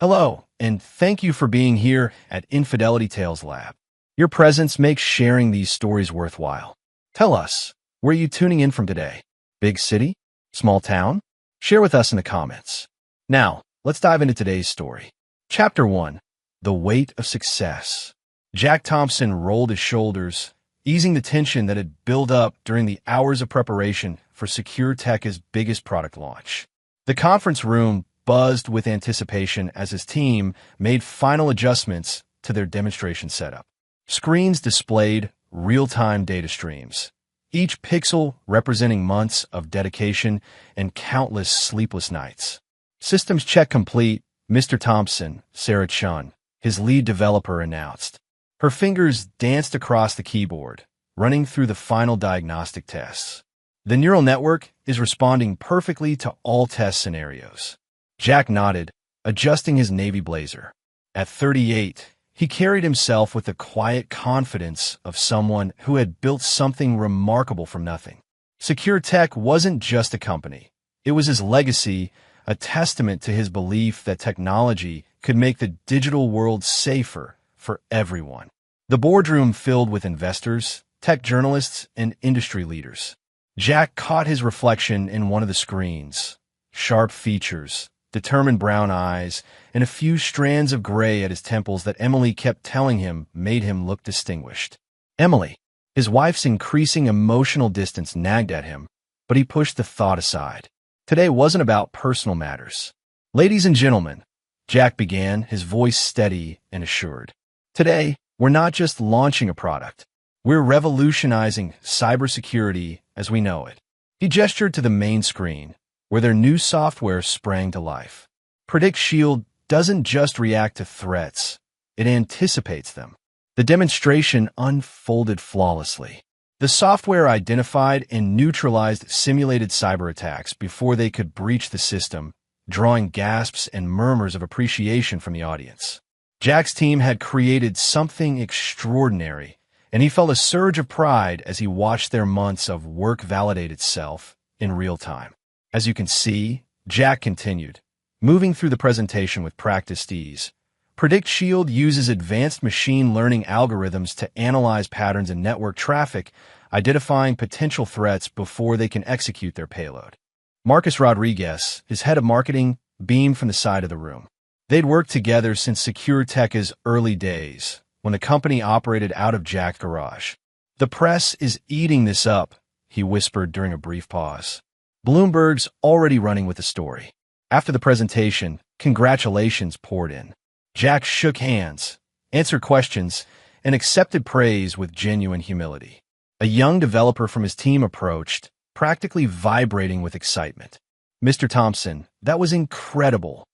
Hello, and thank you for being here at Infidelity Tales Lab. Your presence makes sharing these stories worthwhile. Tell us, where are you tuning in from today? Big city? Small town? Share with us in the comments. Now, let's dive into today's story. Chapter 1. The Weight of Success. Jack Thompson rolled his shoulders, easing the tension that had built up during the hours of preparation for Secure Tech's biggest product launch. The conference room buzzed with anticipation as his team made final adjustments to their demonstration setup. Screens displayed real-time data streams, each pixel representing months of dedication and countless sleepless nights. Systems check complete, Mr. Thompson, Sarah Chun, his lead developer, announced. Her fingers danced across the keyboard, running through the final diagnostic tests. The neural network is responding perfectly to all test scenarios. Jack nodded, adjusting his navy blazer. At 38, he carried himself with the quiet confidence of someone who had built something remarkable from nothing. Secure Tech wasn't just a company. It was his legacy, a testament to his belief that technology could make the digital world safer for everyone. The boardroom filled with investors, tech journalists, and industry leaders. Jack caught his reflection in one of the screens. Sharp features, determined brown eyes, and a few strands of gray at his temples that Emily kept telling him made him look distinguished. Emily. His wife's increasing emotional distance nagged at him, but he pushed the thought aside. Today wasn't about personal matters. Ladies and gentlemen, Jack began, his voice steady and assured. Today, we're not just launching a product. We're revolutionizing cybersecurity as we know it. He gestured to the main screen, where their new software sprang to life. Predict Shield doesn't just react to threats, it anticipates them. The demonstration unfolded flawlessly. The software identified and neutralized simulated cyber attacks before they could breach the system, drawing gasps and murmurs of appreciation from the audience. Jack's team had created something extraordinary, and he felt a surge of pride as he watched their months of work validate itself in real time. As you can see, Jack continued, moving through the presentation with practiced ease. Predict Shield uses advanced machine learning algorithms to analyze patterns in network traffic, identifying potential threats before they can execute their payload. Marcus Rodriguez, his head of marketing, beamed from the side of the room. They'd worked together since Secure Tech's early days, when the company operated out of Jack's garage. The press is eating this up, he whispered during a brief pause. Bloomberg's already running with the story. After the presentation, congratulations poured in. Jack shook hands, answered questions, and accepted praise with genuine humility. A young developer from his team approached, practically vibrating with excitement. Mr. Thompson, that was incredible.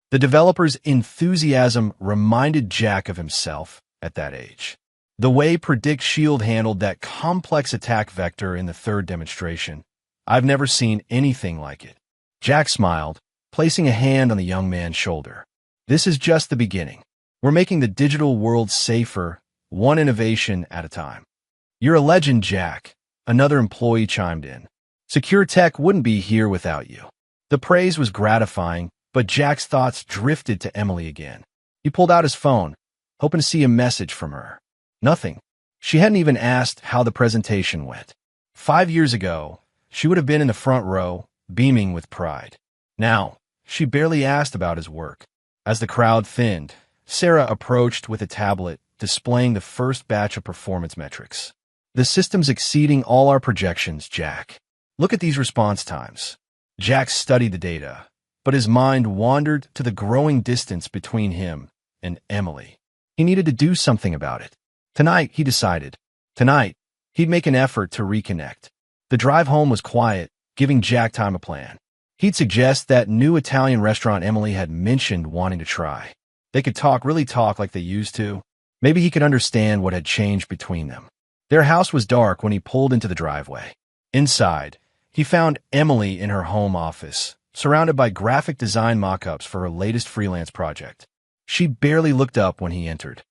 The developer's enthusiasm reminded Jack of himself at that age. The way Predict Shield handled that complex attack vector in the third demonstration, I've never seen anything like it. Jack smiled, placing a hand on the young man's shoulder. This is just the beginning. We're making the digital world safer, one innovation at a time. You're a legend, Jack, another employee chimed in. Secure Tech wouldn't be here without you. The praise was gratifying, but Jack's thoughts drifted to Emily again. He pulled out his phone, hoping to see a message from her. Nothing. She hadn't even asked how the presentation went. 5 years ago, she would have been in the front row, beaming with pride. Now, she barely asked about his work. As the crowd thinned, Sarah approached with a tablet displaying the first batch of performance metrics. The system's exceeding all our projections, Jack. Look at these response times. Jack studied the data, but his mind wandered to the growing distance between him and Emily. He needed to do something about it. Tonight, he decided. Tonight, he'd make an effort to reconnect. The drive home was quiet, giving Jack time to plan. He'd suggest that new Italian restaurant Emily had mentioned wanting to try. They could really talk like they used to. Maybe he could understand what had changed between them. Their house was dark when he pulled into the driveway. Inside, he found Emily in her home office, surrounded by graphic design mock-ups for her latest freelance project. She barely looked up when he entered.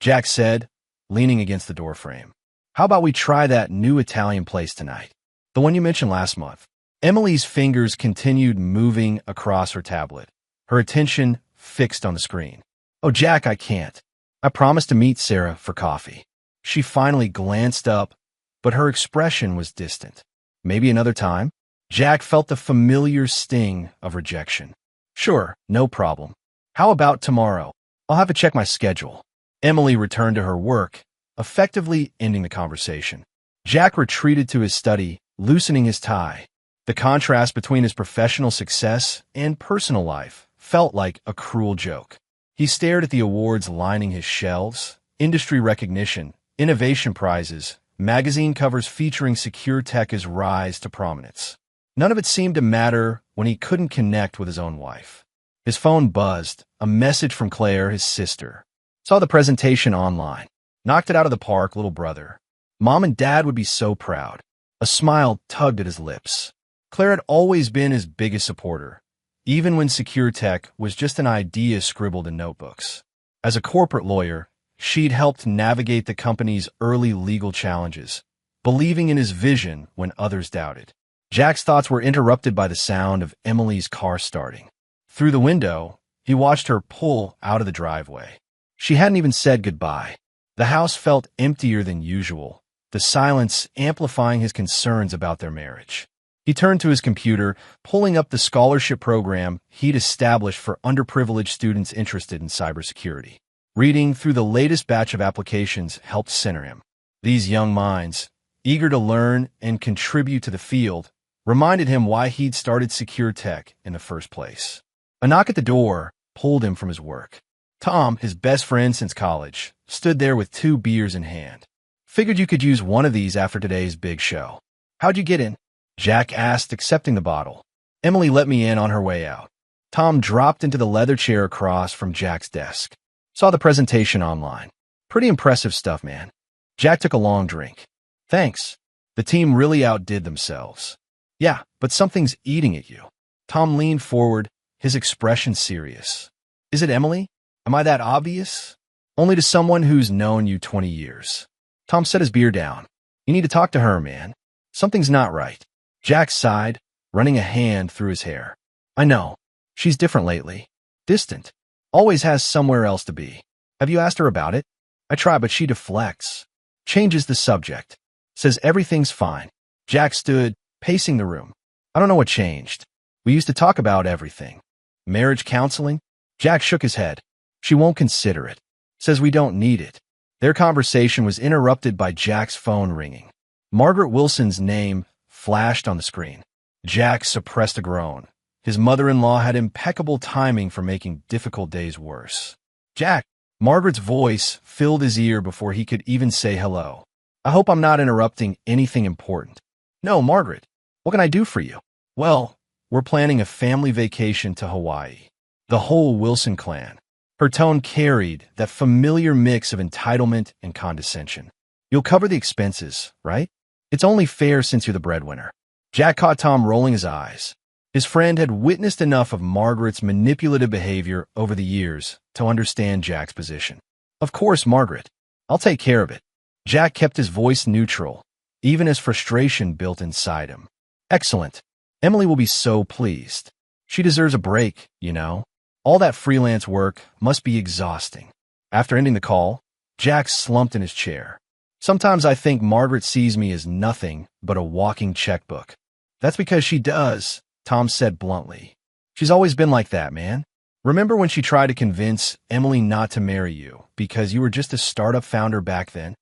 Jack said, leaning against the doorframe. How about we try that new Italian place tonight? The one you mentioned last month. Emily's fingers continued moving across her tablet, her attention fixed on the screen. "Oh, Jack, I can't. I promised to meet Sarah for coffee." She finally glanced up, but her expression was distant. "Maybe another time?" Jack felt the familiar sting of rejection. "Sure, no problem. How about tomorrow? I'll have to check my schedule." Emily returned to her work, effectively ending the conversation. Jack retreated to his study, loosening his tie. The contrast between his professional success and personal life felt like a cruel joke. He stared at the awards lining his shelves: industry recognition, innovation prizes, magazine covers featuring secure tech's rise to prominence. None of it seemed to matter when he couldn't connect with his own wife. His phone buzzed, a message from Claire, his sister. "Saw the presentation online. Knocked it out of the park, little brother. Mom and Dad would be so proud." A smile tugged at his lips. Claire had always been his biggest supporter, even when secure tech was just an idea scribbled in notebooks. As a corporate lawyer, she'd helped navigate the company's early legal challenges, believing in his vision when others doubted. Jack's thoughts were interrupted by the sound of Emily's car starting. Through the window, he watched her pull out of the driveway. She hadn't even said goodbye. The house felt emptier than usual, the silence amplifying his concerns about their marriage. He turned to his computer, pulling up the scholarship program he'd established for underprivileged students interested in cybersecurity. Reading through the latest batch of applications helped center him. These young minds, eager to learn and contribute to the field, reminded him why he'd started secure tech in the first place. A knock at the door pulled him from his work. Tom, his best friend since college, stood there with 2 beers in hand. "Figured you could use one of these after today's big show." "How'd you get in?" Jack asked, accepting the bottle. "Emily let me in on her way out." Tom dropped into the leather chair across from Jack's desk. "Saw the presentation online. Pretty impressive stuff, man." Jack took a long drink. "Thanks. The team really outdid themselves." "Yeah, but something's eating at you." Tom leaned forward, his expression serious. "Is it Emily? Am I that obvious?" "Only to someone who's known you 20 years. Tom set his beer down. "You need to talk to her, man. Something's not right." Jack sighed, running a hand through his hair. "I know. She's different lately. Distant. Always has somewhere else to be. Have you asked her about it?" "I try, but she deflects. Changes the subject. Says everything's fine." Jack stood, pacing the room. "I don't know what changed. We used to talk about everything." "Marriage counseling?" Jack shook his head. "She won't consider it. Says we don't need it." Their conversation was interrupted by Jack's phone ringing. Margaret Wilson's name flashed on the screen. Jack suppressed a groan. His mother-in-law had impeccable timing for making difficult days worse. "Jack!" Margaret's voice filled his ear before he could even say hello. "I hope I'm not interrupting anything important." "No, Margaret. What can I do for you?" "Well, we're planning a family vacation to Hawaii. The whole Wilson clan." Her tone carried that familiar mix of entitlement and condescension. "You'll cover the expenses, right? It's only fair since you're the breadwinner." Jack caught Tom rolling his eyes. His friend had witnessed enough of Margaret's manipulative behavior over the years to understand Jack's position. "Of course, Margaret. I'll take care of it." Jack kept his voice neutral, even as frustration built inside him. "Excellent. Emily will be so pleased. She deserves a break, you know. All that freelance work must be exhausting." After ending the call, Jack slumped in his chair. "Sometimes I think Margaret sees me as nothing but a walking checkbook." "That's because she does," Tom said bluntly. "She's always been like that, man. Remember when she tried to convince Emily not to marry you because you were just a startup founder back then?"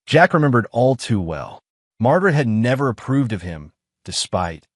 Jack remembered all too well. Margaret had never approved of him, despite,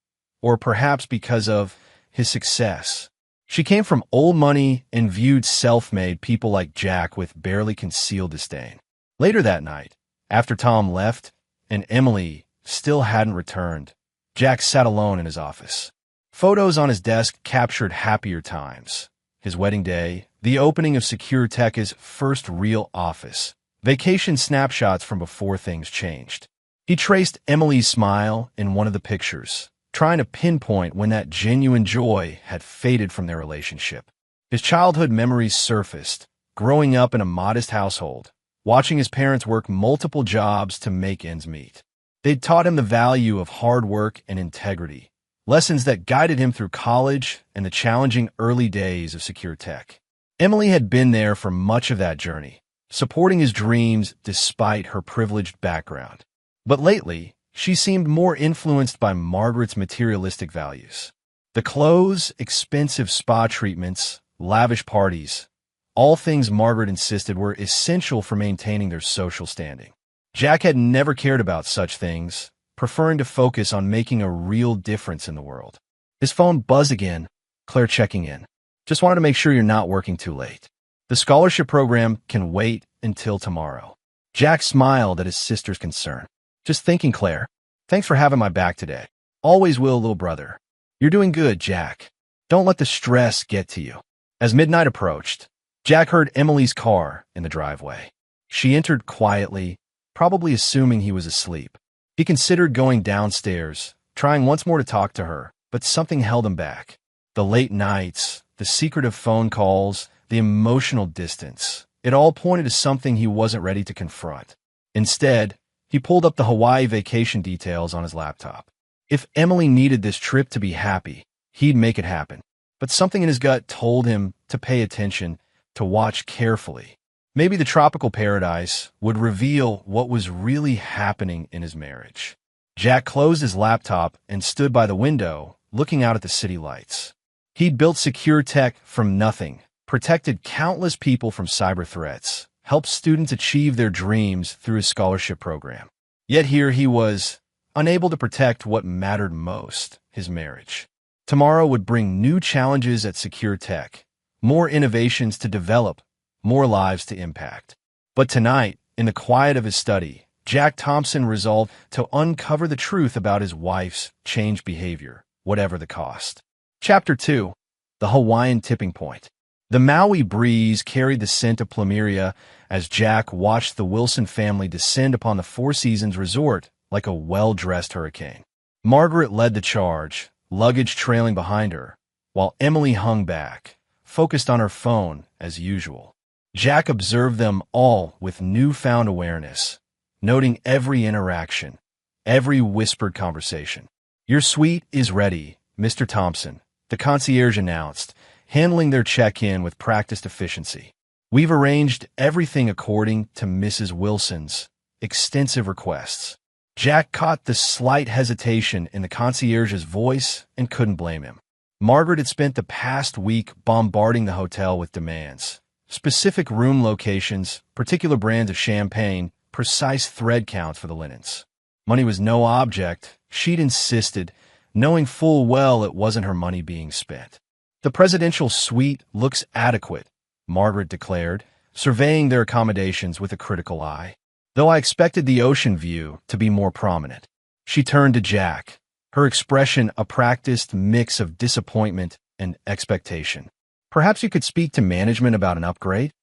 or perhaps because of, his success. She came from old money and viewed self-made people like Jack with barely concealed disdain. Later that night, after Tom left and Emily still hadn't returned, Jack sat alone in his office. Photos on his desk captured happier times. His wedding day, the opening of Secure Tech's first real office, vacation snapshots from before things changed. He traced Emily's smile in one of the pictures, trying to pinpoint when that genuine joy had faded from their relationship. His childhood memories surfaced, growing up in a modest household, watching his parents work multiple jobs to make ends meet. They'd taught him the value of hard work and integrity, lessons that guided him through college and the challenging early days of Secure Tech. Emily had been there for much of that journey, supporting his dreams despite her privileged background. But lately, she seemed more influenced by Margaret's materialistic values. The clothes, expensive spa treatments, lavish parties, all things Margaret insisted were essential for maintaining their social standing. Jack had never cared about such things, preferring to focus on making a real difference in the world. His phone buzzed again, Claire checking in. Just wanted to make sure you're not working too late. The scholarship program can wait until tomorrow. Jack smiled at his sister's concern. Just thinking, Claire. Thanks for having my back today. Always will, little brother. You're doing good, Jack. Don't let the stress get to you. As midnight approached, Jack heard Emily's car in the driveway. She entered quietly, probably assuming he was asleep. He considered going downstairs, trying once more to talk to her, but something held him back. The late nights, the secretive phone calls, the emotional distance. It all pointed to something he wasn't ready to confront. Instead, he pulled up the Hawaii vacation details on his laptop. If Emily needed this trip to be happy, he'd make it happen. But something in his gut told him to pay attention, to watch carefully. Maybe the tropical paradise would reveal what was really happening in his marriage. Jack closed his laptop and stood by the window, looking out at the city lights. He'd built secure tech from nothing, protected countless people from cyber threats, helped students achieve their dreams through his scholarship program. Yet here he was, unable to protect what mattered most, his marriage. Tomorrow would bring new challenges at Secure Tech, more innovations to develop, more lives to impact. But tonight, in the quiet of his study, Jack Thompson resolved to uncover the truth about his wife's changed behavior, whatever the cost. Chapter 2. The Hawaiian Tipping Point. The Maui breeze carried the scent of plumeria as Jack watched the Wilson family descend upon the Four Seasons resort like a well-dressed hurricane. Margaret led the charge, luggage trailing behind her, while Emily hung back, focused on her phone as usual. Jack observed them all with newfound awareness, noting every interaction, every whispered conversation. "Your suite is ready, Mr. Thompson," the concierge announced, handling their check-in with practiced efficiency. "We've arranged everything according to Mrs. Wilson's extensive requests." Jack caught the slight hesitation in the concierge's voice and couldn't blame him. Margaret had spent the past week bombarding the hotel with demands. Specific room locations, particular brands of champagne, precise thread counts for the linens. Money was no object, she'd insisted, knowing full well it wasn't her money being spent. "The presidential suite looks adequate," Margaret declared, surveying their accommodations with a critical eye. "Though I expected the ocean view to be more prominent." She turned to Jack, her expression a practiced mix of disappointment and expectation. "Perhaps you could speak to management about an upgrade?"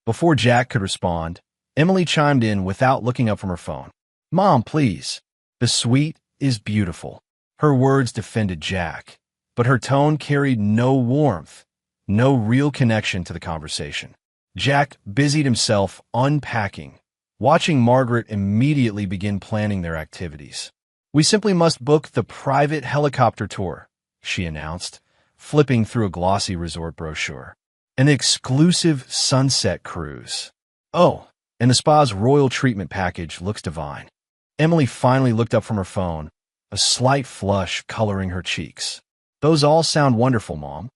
Before Jack could respond, Emily chimed in without looking up from her phone. "Mom, please. The suite is beautiful." Her words defended Jack, but her tone carried no warmth, no real connection to the conversation. Jack busied himself unpacking, watching Margaret immediately begin planning their activities. "We simply must book the private helicopter tour," she announced, flipping through a glossy resort brochure. "An exclusive sunset cruise. Oh, and the spa's royal treatment package looks divine." Emily finally looked up from her phone, a slight flush coloring her cheeks. "Those all sound wonderful, Mom."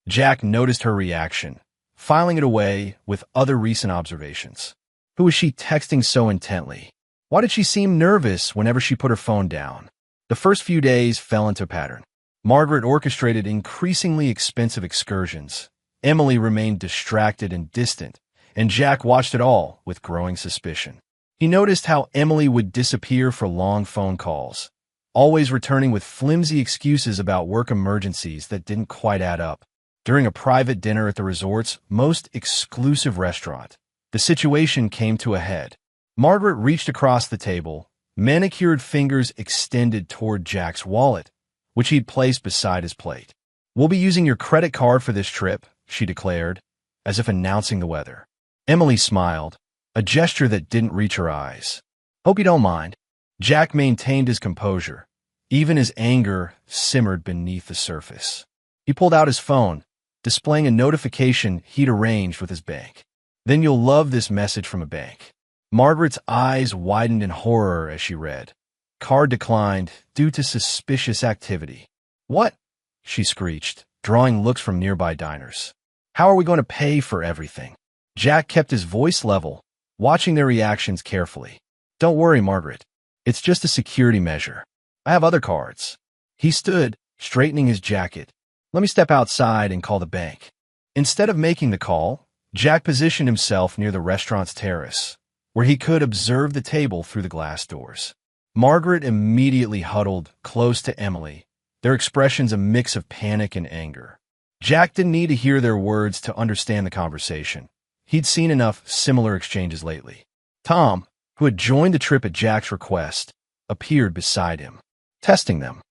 Jack noticed her reaction, filing it away with other recent observations. Who was she texting so intently? Why did she seem nervous whenever she put her phone down? The first few days fell into a pattern. Margaret orchestrated increasingly expensive excursions. Emily remained distracted and distant, and Jack watched it all with growing suspicion. He noticed how Emily would disappear for long phone calls, always returning with flimsy excuses about work emergencies that didn't quite add up. During a private dinner at the resort's most exclusive restaurant, the situation came to a head. Margaret reached across the table, manicured fingers extended toward Jack's wallet, which he'd placed beside his plate. "We'll be using your credit card for this trip," she declared, as if announcing the weather. Emily smiled, a gesture that didn't reach her eyes. "Hope you don't mind." Jack maintained his composure. Even his anger simmered beneath the surface. He pulled out his phone, displaying a notification he'd arranged with his bank. Then you'll love this message from a bank. Margaret's eyes widened in horror as she read. Card declined due to suspicious activity. What? She screeched, drawing looks from nearby diners. How are we going to pay for everything? Jack kept his voice level, watching their reactions carefully. Don't worry, Margaret. It's just a security measure. I have other cards. He stood, straightening his jacket. Let me step outside and call the bank. Instead of making the call, Jack positioned himself near the restaurant's terrace, where he could observe the table through the glass doors. Margaret immediately huddled close to Emily, their expressions a mix of panic and anger. Jack didn't need to hear their words to understand the conversation. He'd seen enough similar exchanges lately. Tom, who had joined the trip at Jack's request, appeared beside him, testing them.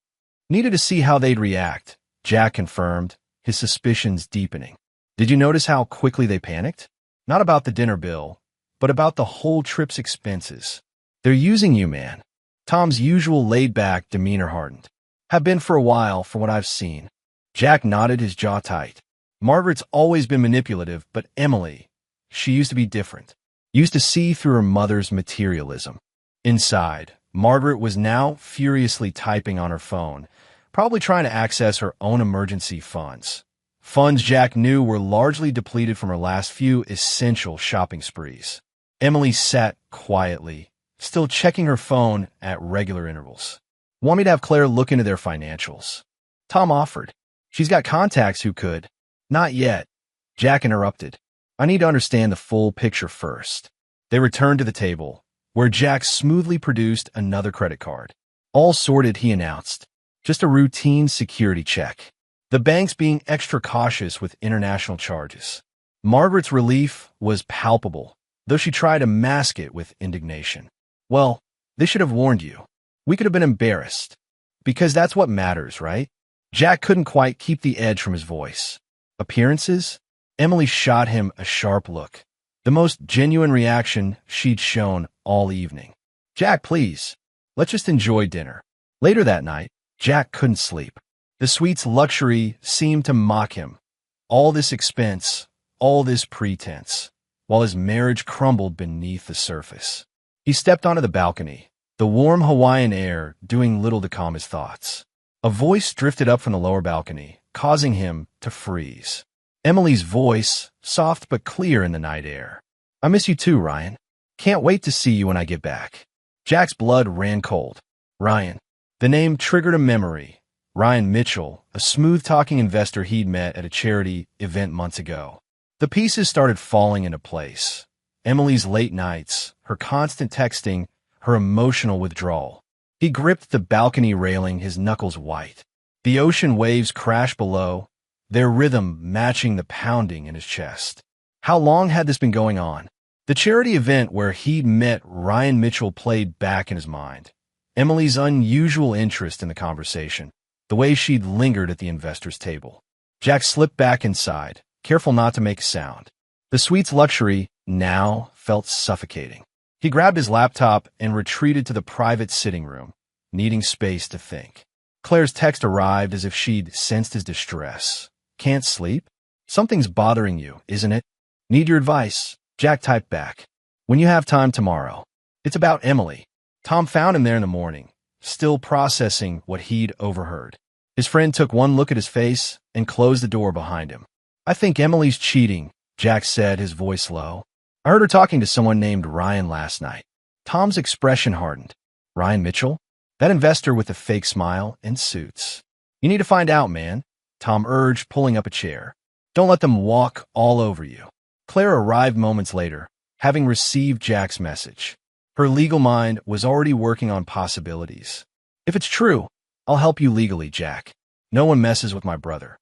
Needed to see how they'd react, Jack confirmed, his suspicions deepening. Did you notice how quickly they panicked? Not about the dinner bill, but about the whole trip's expenses. They're using you, man. Tom's usual laid-back demeanor hardened. Have been for a while, from what I've seen. Jack nodded, his jaw tight. Margaret's always been manipulative, but Emily, she used to be different. Used to see through her mother's materialism. Inside, Margaret was now furiously typing on her phone, probably trying to access her own emergency funds. Funds Jack knew were largely depleted from her last few essential shopping sprees. Emily sat quietly, still checking her phone at regular intervals. Want me to have Claire look into their financials? Tom offered. She's got contacts who could. Not yet. Jack interrupted. I need to understand the full picture first. They returned to the table, where Jack smoothly produced another credit card. All sorted, he announced. Just a routine security check. The bank's being extra cautious with international charges. Margaret's relief was palpable, though she tried to mask it with indignation. Well, they should have warned you. We could have been embarrassed. Because that's what matters, right? Jack couldn't quite keep the edge from his voice. Appearances? Emily shot him a sharp look, the most genuine reaction she'd shown all evening. Jack, please. Let's just enjoy dinner. Later that night, Jack couldn't sleep. The suite's luxury seemed to mock him. All this expense, all this pretense, while his marriage crumbled beneath the surface. He stepped onto the balcony, the warm Hawaiian air doing little to calm his thoughts. A voice drifted up from the lower balcony, causing him to freeze. Emily's voice, soft but clear in the night air. I miss you too, Ryan. Can't wait to see you when I get back. Jack's blood ran cold. Ryan. The name triggered a memory. Ryan Mitchell, a smooth-talking investor he'd met at a charity event months ago. The pieces started falling into place. Emily's late nights, her constant texting, her emotional withdrawal. He gripped the balcony railing, his knuckles white. The ocean waves crashed below, their rhythm matching the pounding in his chest. How long had this been going on? The charity event where he'd met Ryan Mitchell played back in his mind. Emily's unusual interest in the conversation, the way she'd lingered at the investor's table. Jack slipped back inside, careful not to make a sound. The suite's luxury now felt suffocating. He grabbed his laptop and retreated to the private sitting room, needing space to think. Claire's text arrived as if she'd sensed his distress. Can't sleep? Something's bothering you, isn't it? Need your advice, Jack typed back. When you have time tomorrow. It's about Emily. Tom found him there in the morning, still processing what he'd overheard. His friend took one look at his face and closed the door behind him. I think Emily's cheating, Jack said, his voice low. I heard her talking to someone named Ryan last night. Tom's expression hardened. Ryan Mitchell? That investor with the fake smile and suits. You need to find out, man, Tom urged, pulling up a chair. Don't let them walk all over you. Claire arrived moments later, having received Jack's message. Her legal mind was already working on possibilities. If it's true, I'll help you legally, Jack. No one messes with my brother.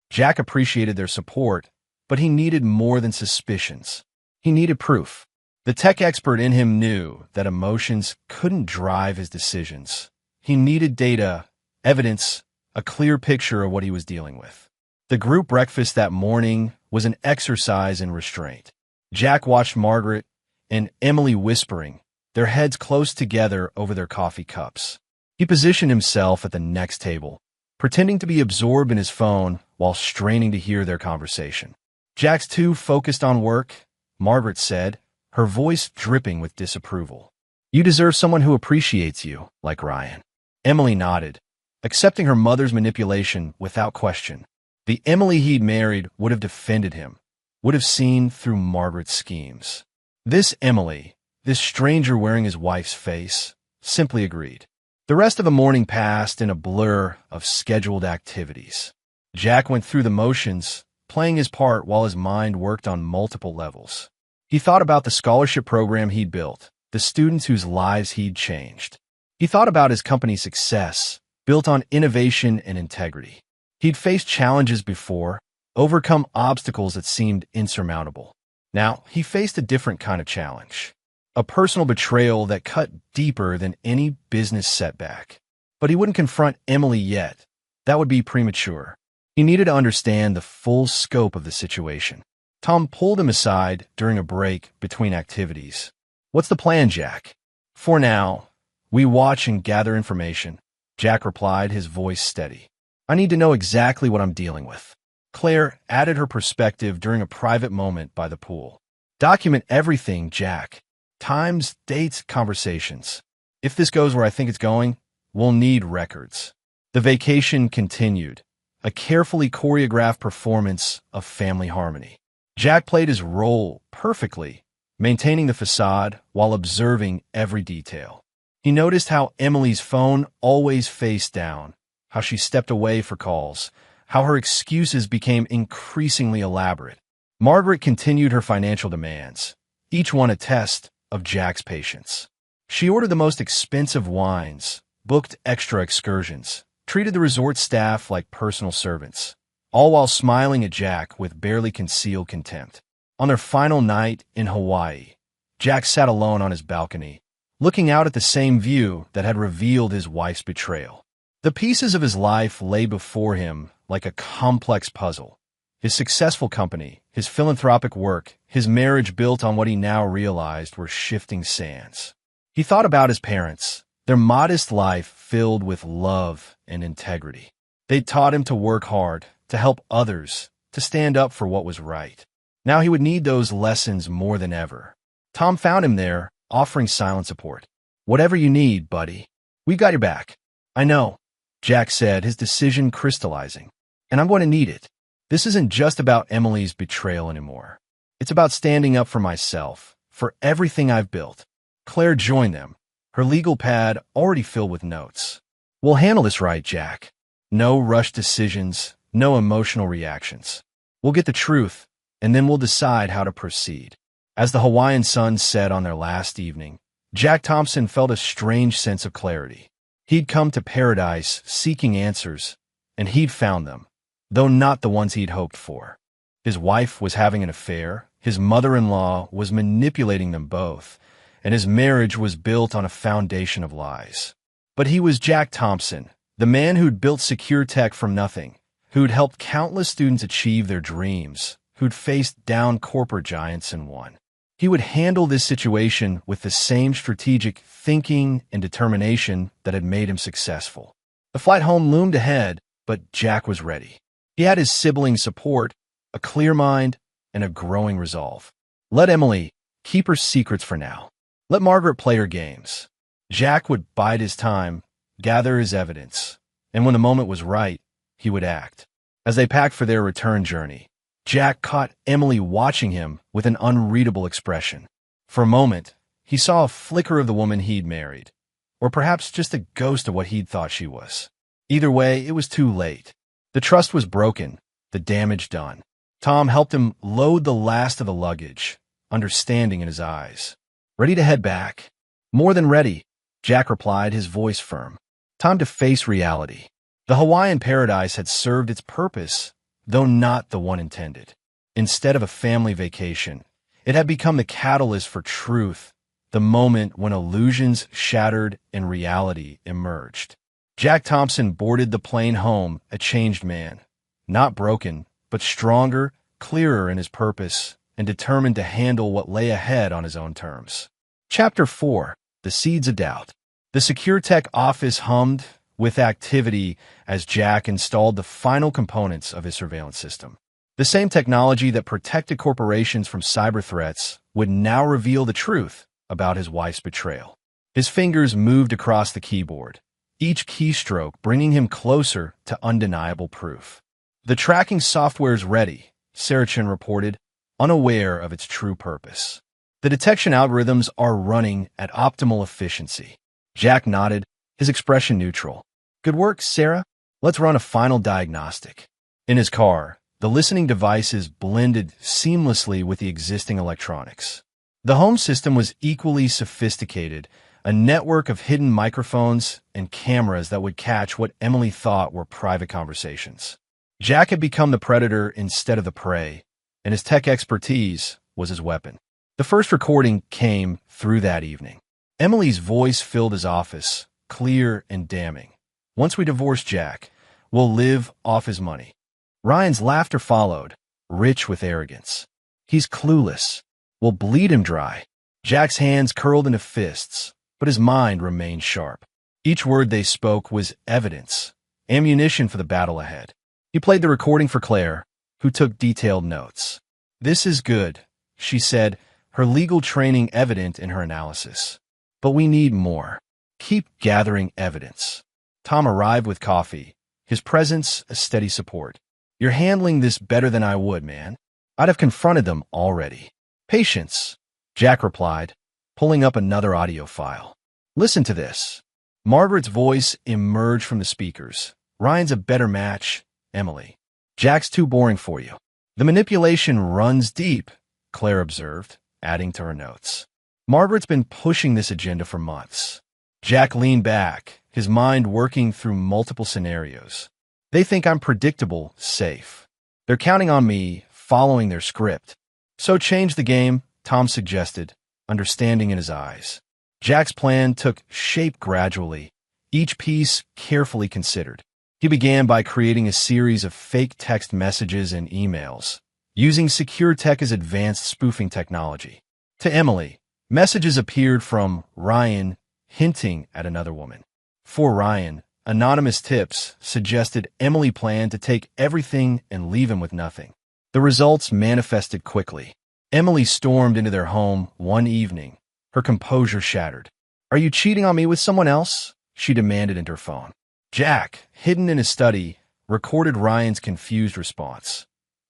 Jack appreciated their support, but he needed more than suspicions. He needed proof. The tech expert in him knew that emotions couldn't drive his decisions. He needed data, evidence, a clear picture of what he was dealing with. The group breakfast that morning was an exercise in restraint. Jack watched Margaret and Emily whispering, their heads close together over their coffee cups. He positioned himself at the next table, pretending to be absorbed in his phone while straining to hear their conversation. "Jack's too focused on work," Margaret said, her voice dripping with disapproval. "You deserve someone who appreciates you, like Ryan." Emily nodded, accepting her mother's manipulation without question. The Emily he'd married would have defended him, would have seen through Margaret's schemes. This Emily, this stranger wearing his wife's face, simply agreed. The rest of the morning passed in a blur of scheduled activities. Jack went through the motions, playing his part while his mind worked on multiple levels. He thought about the scholarship program he'd built, the students whose lives he'd changed. He thought about his company's success, built on innovation and integrity. He'd faced challenges before, overcome obstacles that seemed insurmountable. Now, he faced a different kind of challenge. A personal betrayal that cut deeper than any business setback. But he wouldn't confront Emily yet. That would be premature. He needed to understand the full scope of the situation. Tom pulled him aside during a break between activities. "What's the plan, Jack?" "For now, we watch and gather information," Jack replied, his voice steady. "I need to know exactly what I'm dealing with." Claire added her perspective during a private moment by the pool. "Document everything, Jack. Times, dates, conversations. If this goes where I think it's going, we'll need records." The vacation continued, a carefully choreographed performance of family harmony. Jack played his role perfectly, maintaining the facade while observing every detail. He noticed how Emily's phone always faced down, how she stepped away for calls, how her excuses became increasingly elaborate. Margaret continued her financial demands, each one a test of Jack's patience. She ordered the most expensive wines, booked extra excursions, treated the resort staff like personal servants, all while smiling at Jack with barely concealed contempt. On their final night in Hawaii, Jack sat alone on his balcony, looking out at the same view that had revealed his wife's betrayal. The pieces of his life lay before him like a complex puzzle. His successful company, his philanthropic work, his marriage built on what he now realized were shifting sands. He thought about his parents, their modest life filled with love and integrity. They'd taught him to work hard, to help others, to stand up for what was right. Now he would need those lessons more than ever. Tom found him there, offering silent support. "Whatever you need, buddy. We've got your back." "I know," Jack said, his decision crystallizing. "And I'm going to need it. This isn't just about Emily's betrayal anymore. It's about standing up for myself, for everything I've built." Claire joined them, her legal pad already filled with notes. "We'll handle this right, Jack. No rushed decisions, no emotional reactions. We'll get the truth, and then we'll decide how to proceed." As the Hawaiian sun set on their last evening, Jack Thompson felt a strange sense of clarity. He'd come to paradise seeking answers, and he'd found them, though not the ones he'd hoped for. His wife was having an affair, his mother-in-law was manipulating them both, and his marriage was built on a foundation of lies. But he was Jack Thompson, the man who'd built secure tech from nothing, who'd helped countless students achieve their dreams, who'd faced down corporate giants and won. He would handle this situation with the same strategic thinking and determination that had made him successful. The flight home loomed ahead, but Jack was ready. He had his siblings' support, a clear mind, and a growing resolve. Let Emily keep her secrets for now. Let Margaret play her games. Jack would bide his time, gather his evidence, and when the moment was right, he would act. As they packed for their return journey, Jack caught Emily watching him with an unreadable expression. For a moment, he saw a flicker of the woman he'd married, or perhaps just a ghost of what he'd thought she was. Either way, it was too late. The trust was broken, the damage done. Tom helped him load the last of the luggage, understanding in his eyes. "Ready to head back?" "More than ready," Jack replied, his voice firm. Time to face reality. The Hawaiian paradise had served its purpose, though not the one intended. Instead of a family vacation, it had become the catalyst for truth, the moment when illusions shattered and reality emerged. Jack Thompson boarded the plane home a changed man, not broken, but stronger, clearer in his purpose, and determined to handle what lay ahead on his own terms. Chapter 4. The Seeds of Doubt. The Secure Tech office hummed with activity as Jack installed the final components of his surveillance system. The same technology that protected corporations from cyber threats would now reveal the truth about his wife's betrayal. His fingers moved across the keyboard, each keystroke bringing him closer to undeniable proof. The tracking software's ready, Sarachin reported, unaware of its true purpose. The detection algorithms are running at optimal efficiency. Jack nodded, his expression neutral. Good work, Sarah. Let's run a final diagnostic. In his car, the listening devices blended seamlessly with the existing electronics. The home system was equally sophisticated, a network of hidden microphones and cameras that would catch what Emily thought were private conversations. Jack had become the predator instead of the prey, and his tech expertise was his weapon. The first recording came through that evening. Emily's voice filled his office, clear and damning. Once we divorce Jack, we'll live off his money. Ryan's laughter followed, rich with arrogance. He's clueless. We'll bleed him dry. Jack's hands curled into fists, but his mind remained sharp. Each word they spoke was evidence, ammunition for the battle ahead. He played the recording for Claire, who took detailed notes. This is good, she said, her legal training evident in her analysis. But we need more. Keep gathering evidence. Tom arrived with coffee, his presence a steady support. You're handling this better than I would, man. I'd have confronted them already. Patience, Jack replied, pulling up another audio file. Listen to this. Margaret's voice emerged from the speakers. Ryan's a better match, Emily. Jack's too boring for you. The manipulation runs deep, Claire observed, adding to her notes. Margaret's been pushing this agenda for months. Jack leaned back, his mind working through multiple scenarios. They think I'm predictable, safe. They're counting on me, following their script. So change the game, Tom suggested, understanding in his eyes. Jack's plan took shape gradually, each piece carefully considered. He began by creating a series of fake text messages and emails, using secure tech as advanced spoofing technology. To Emily, messages appeared from Ryan, hinting at another woman. For Ryan, anonymous tips suggested Emily planned to take everything and leave him with nothing. The results manifested quickly. Emily stormed into their home one evening, her composure shattered. Are you cheating on me with someone else? She demanded into her phone. Jack, hidden in his study, recorded Ryan's confused response.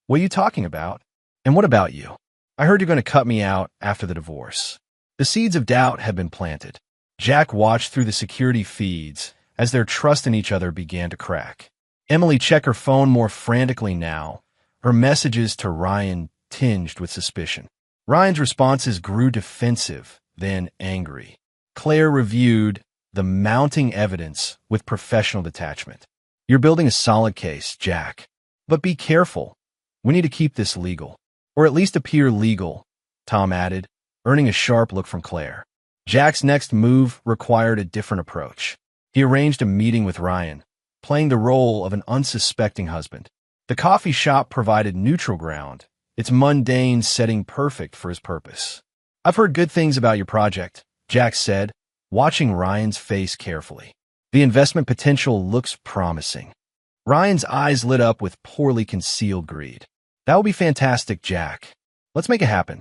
What are you talking about? And what about you? I heard you're going to cut me out after the divorce. The seeds of doubt had been planted. Jack watched through the security feeds as their trust in each other began to crack. Emily checked her phone more frantically now, her messages to Ryan tinged with suspicion. Ryan's responses grew defensive, then angry. Claire reviewed the mounting evidence with professional detachment. You're building a solid case, Jack. But be careful. We need to keep this legal. Or at least appear legal, Tom added, earning a sharp look from Claire. Jack's next move required a different approach. He arranged a meeting with Ryan, playing the role of an unsuspecting husband. The coffee shop provided neutral ground, its mundane setting perfect for his purpose. I've heard good things about your project, Jack said, watching Ryan's face carefully. The investment potential looks promising. Ryan's eyes lit up with poorly concealed greed. That will be fantastic, Jack. Let's make it happen.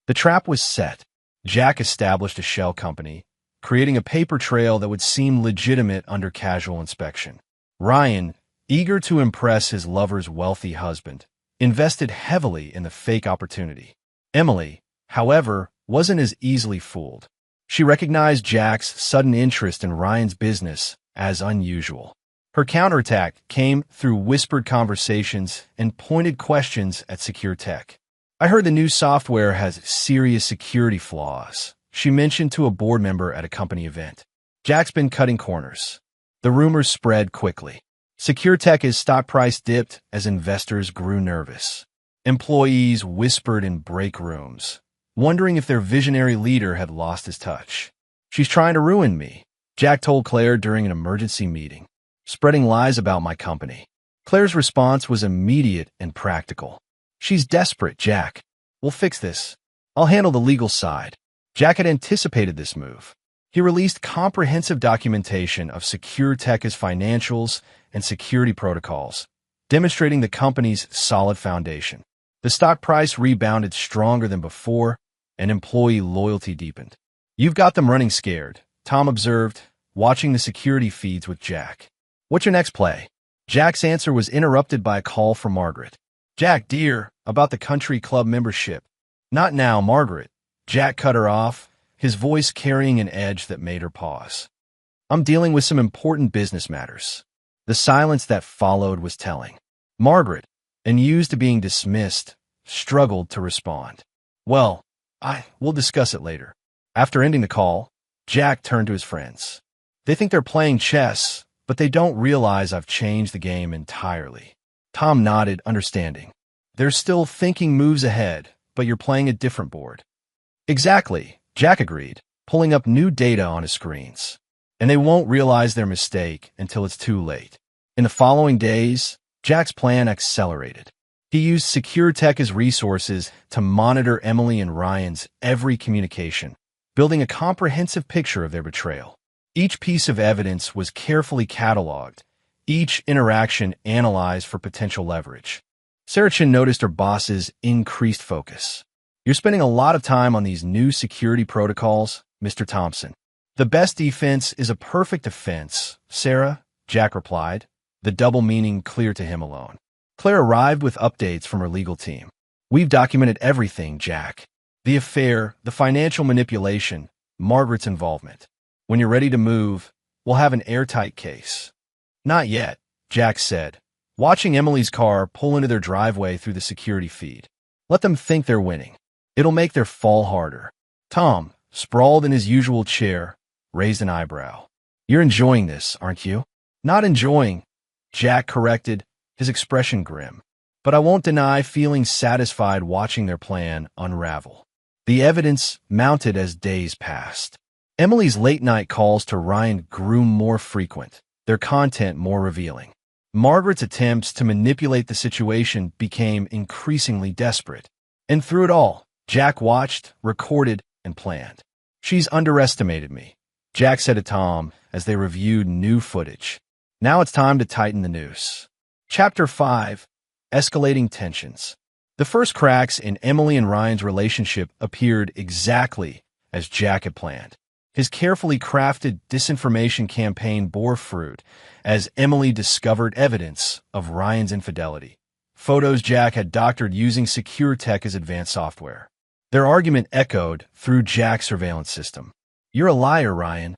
The trap was set. Jack established a shell company, creating a paper trail that would seem legitimate under casual inspection. Ryan, eager to impress his lover's wealthy husband, invested heavily in the fake opportunity. Emily, however, wasn't as easily fooled. She recognized Jack's sudden interest in Ryan's business as unusual. Her counterattack came through whispered conversations and pointed questions at secure tech. I heard the new software has serious security flaws, she mentioned to a board member at a company event. Jack's been cutting corners. The rumors spread quickly. Secure Tech's stock price dipped as investors grew nervous. Employees whispered in break rooms, wondering if their visionary leader had lost his touch. She's trying to ruin me, Jack told Claire during an emergency meeting, spreading lies about my company. Claire's response was immediate and practical. She's desperate, Jack. We'll fix this. I'll handle the legal side. Jack had anticipated this move. He released comprehensive documentation of SecureTech's financials and security protocols, demonstrating the company's solid foundation. The stock price rebounded stronger than before, and employee loyalty deepened. "You've got them running scared," Tom observed, watching the security feeds with Jack. "What's your next play?" Jack's answer was interrupted by a call from Margaret. "Jack, dear, about the country club membership." "Not now, Margaret." Jack cut her off, his voice carrying an edge that made her pause. "I'm dealing with some important business matters." The silence that followed was telling. Margaret, unused to being dismissed, struggled to respond. "Well, we'll discuss it later." After ending the call, Jack turned to his friends. "They think they're playing chess, but they don't realize I've changed the game entirely." Tom nodded, understanding. "They're still thinking moves ahead, but you're playing a different board." "Exactly," Jack agreed, pulling up new data on his screens. "And they won't realize their mistake until it's too late." In the following days, Jack's plan accelerated. He used SecureTech's resources to monitor Emily and Ryan's every communication, building a comprehensive picture of their betrayal. Each piece of evidence was carefully cataloged, each interaction analyzed for potential leverage. Sarachin noticed her boss's increased focus. "You're spending a lot of time on these new security protocols, Mr. Thompson." "The best defense is a perfect defense, Sarah," Jack replied, the double meaning clear to him alone. Claire arrived with updates from her legal team. "We've documented everything, Jack. The affair, the financial manipulation, Margaret's involvement. When you're ready to move, we'll have an airtight case." "Not yet," Jack said, watching Emily's car pull into their driveway through the security feed. "Let them think they're winning. It'll make their fall harder." Tom, sprawled in his usual chair, raised an eyebrow. "You're enjoying this, aren't you?" "Not enjoying," Jack corrected, his expression grim. "But I won't deny feeling satisfied watching their plan unravel." The evidence mounted as days passed. Emily's late-night calls to Ryan grew more frequent, their content more revealing. Margaret's attempts to manipulate the situation became increasingly desperate. And through it all, Jack watched, recorded, and planned. "She's underestimated me," Jack said to Tom as they reviewed new footage. "Now it's time to tighten the noose." Chapter 5: Escalating Tensions. The first cracks in Emily and Ryan's relationship appeared exactly as Jack had planned. His carefully crafted disinformation campaign bore fruit as Emily discovered evidence of Ryan's infidelity. Photos Jack had doctored using SecureTech as advanced software. Their argument echoed through Jack's surveillance system. "You're a liar, Ryan,"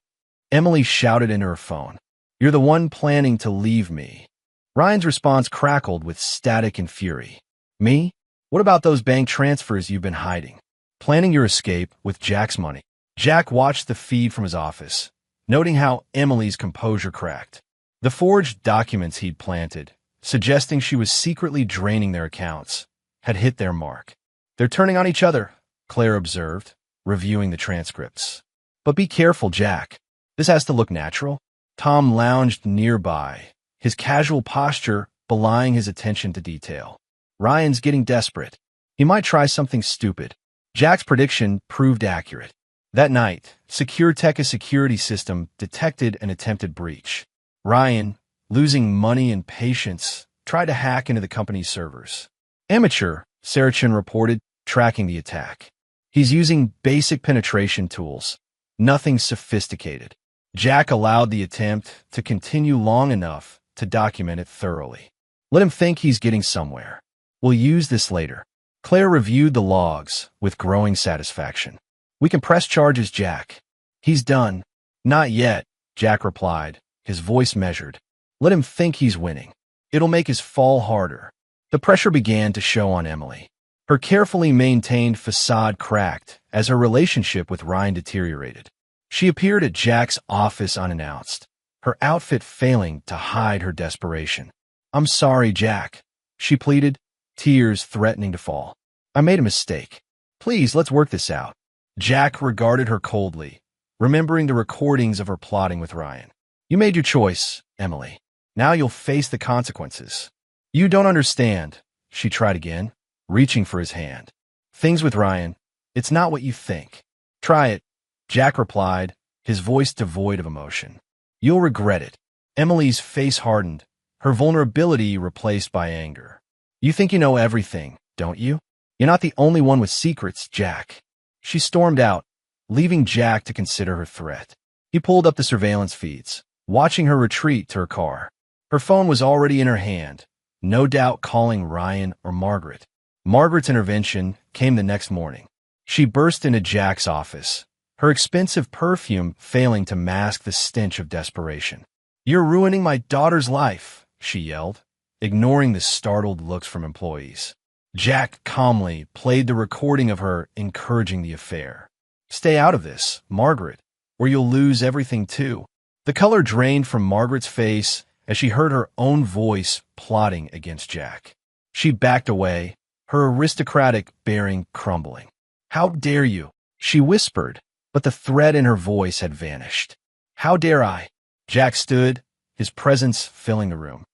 Emily shouted into her phone. "You're the one planning to leave me." Ryan's response crackled with static and fury. "Me? What about those bank transfers you've been hiding? Planning your escape with Jack's money." Jack watched the feed from his office, noting how Emily's composure cracked. The forged documents he'd planted, suggesting she was secretly draining their accounts, had hit their mark. "They're turning on each other," Claire observed, reviewing the transcripts. "But be careful, Jack. This has to look natural." Tom lounged nearby, his casual posture belying his attention to detail. "Ryan's getting desperate. He might try something stupid." Jack's prediction proved accurate. That night, SecureTech's security system detected an attempted breach. Ryan, losing money and patience, tried to hack into the company's servers. "Amateur," Sarachin reported, tracking the attack. "He's using basic penetration tools, nothing sophisticated." Jack allowed the attempt to continue long enough to document it thoroughly. "Let him think he's getting somewhere. We'll use this later." Claire reviewed the logs with growing satisfaction. "We can press charges, Jack." "He's done." "Not yet," Jack replied, his voice measured. "Let him think he's winning. It'll make his fall harder." The pressure began to show on Emily. Her carefully maintained facade cracked as her relationship with Ryan deteriorated. She appeared at Jack's office unannounced, her outfit failing to hide her desperation. "I'm sorry, Jack," she pleaded, tears threatening to fall. "I made a mistake. Please, let's work this out." Jack regarded her coldly, remembering the recordings of her plotting with Ryan. "You made your choice, Emily. Now you'll face the consequences." "You don't understand," she tried again, reaching for his hand. "Things with Ryan, it's not what you think." "Try it," Jack replied, his voice devoid of emotion. You'll regret it. Emily's face hardened, her vulnerability replaced by anger. You think you know everything, don't you? You're not the only one with secrets, Jack. She stormed out, leaving Jack to consider her threat. He pulled up the surveillance feeds, watching her retreat to her car. Her phone was already in her hand, no doubt calling Ryan or Margaret. Margaret's intervention came the next morning. She burst into Jack's office, her expensive perfume failing to mask the stench of desperation. "You're ruining my daughter's life," she yelled, ignoring the startled looks from employees. Jack calmly played the recording of her encouraging the affair. "Stay out of this, Margaret, or you'll lose everything too." The color drained from Margaret's face as she heard her own voice plotting against Jack. She backed away, her aristocratic bearing crumbling. "How dare you?" she whispered, but the threat in her voice had vanished. "How dare I?" Jack stood, his presence filling the room.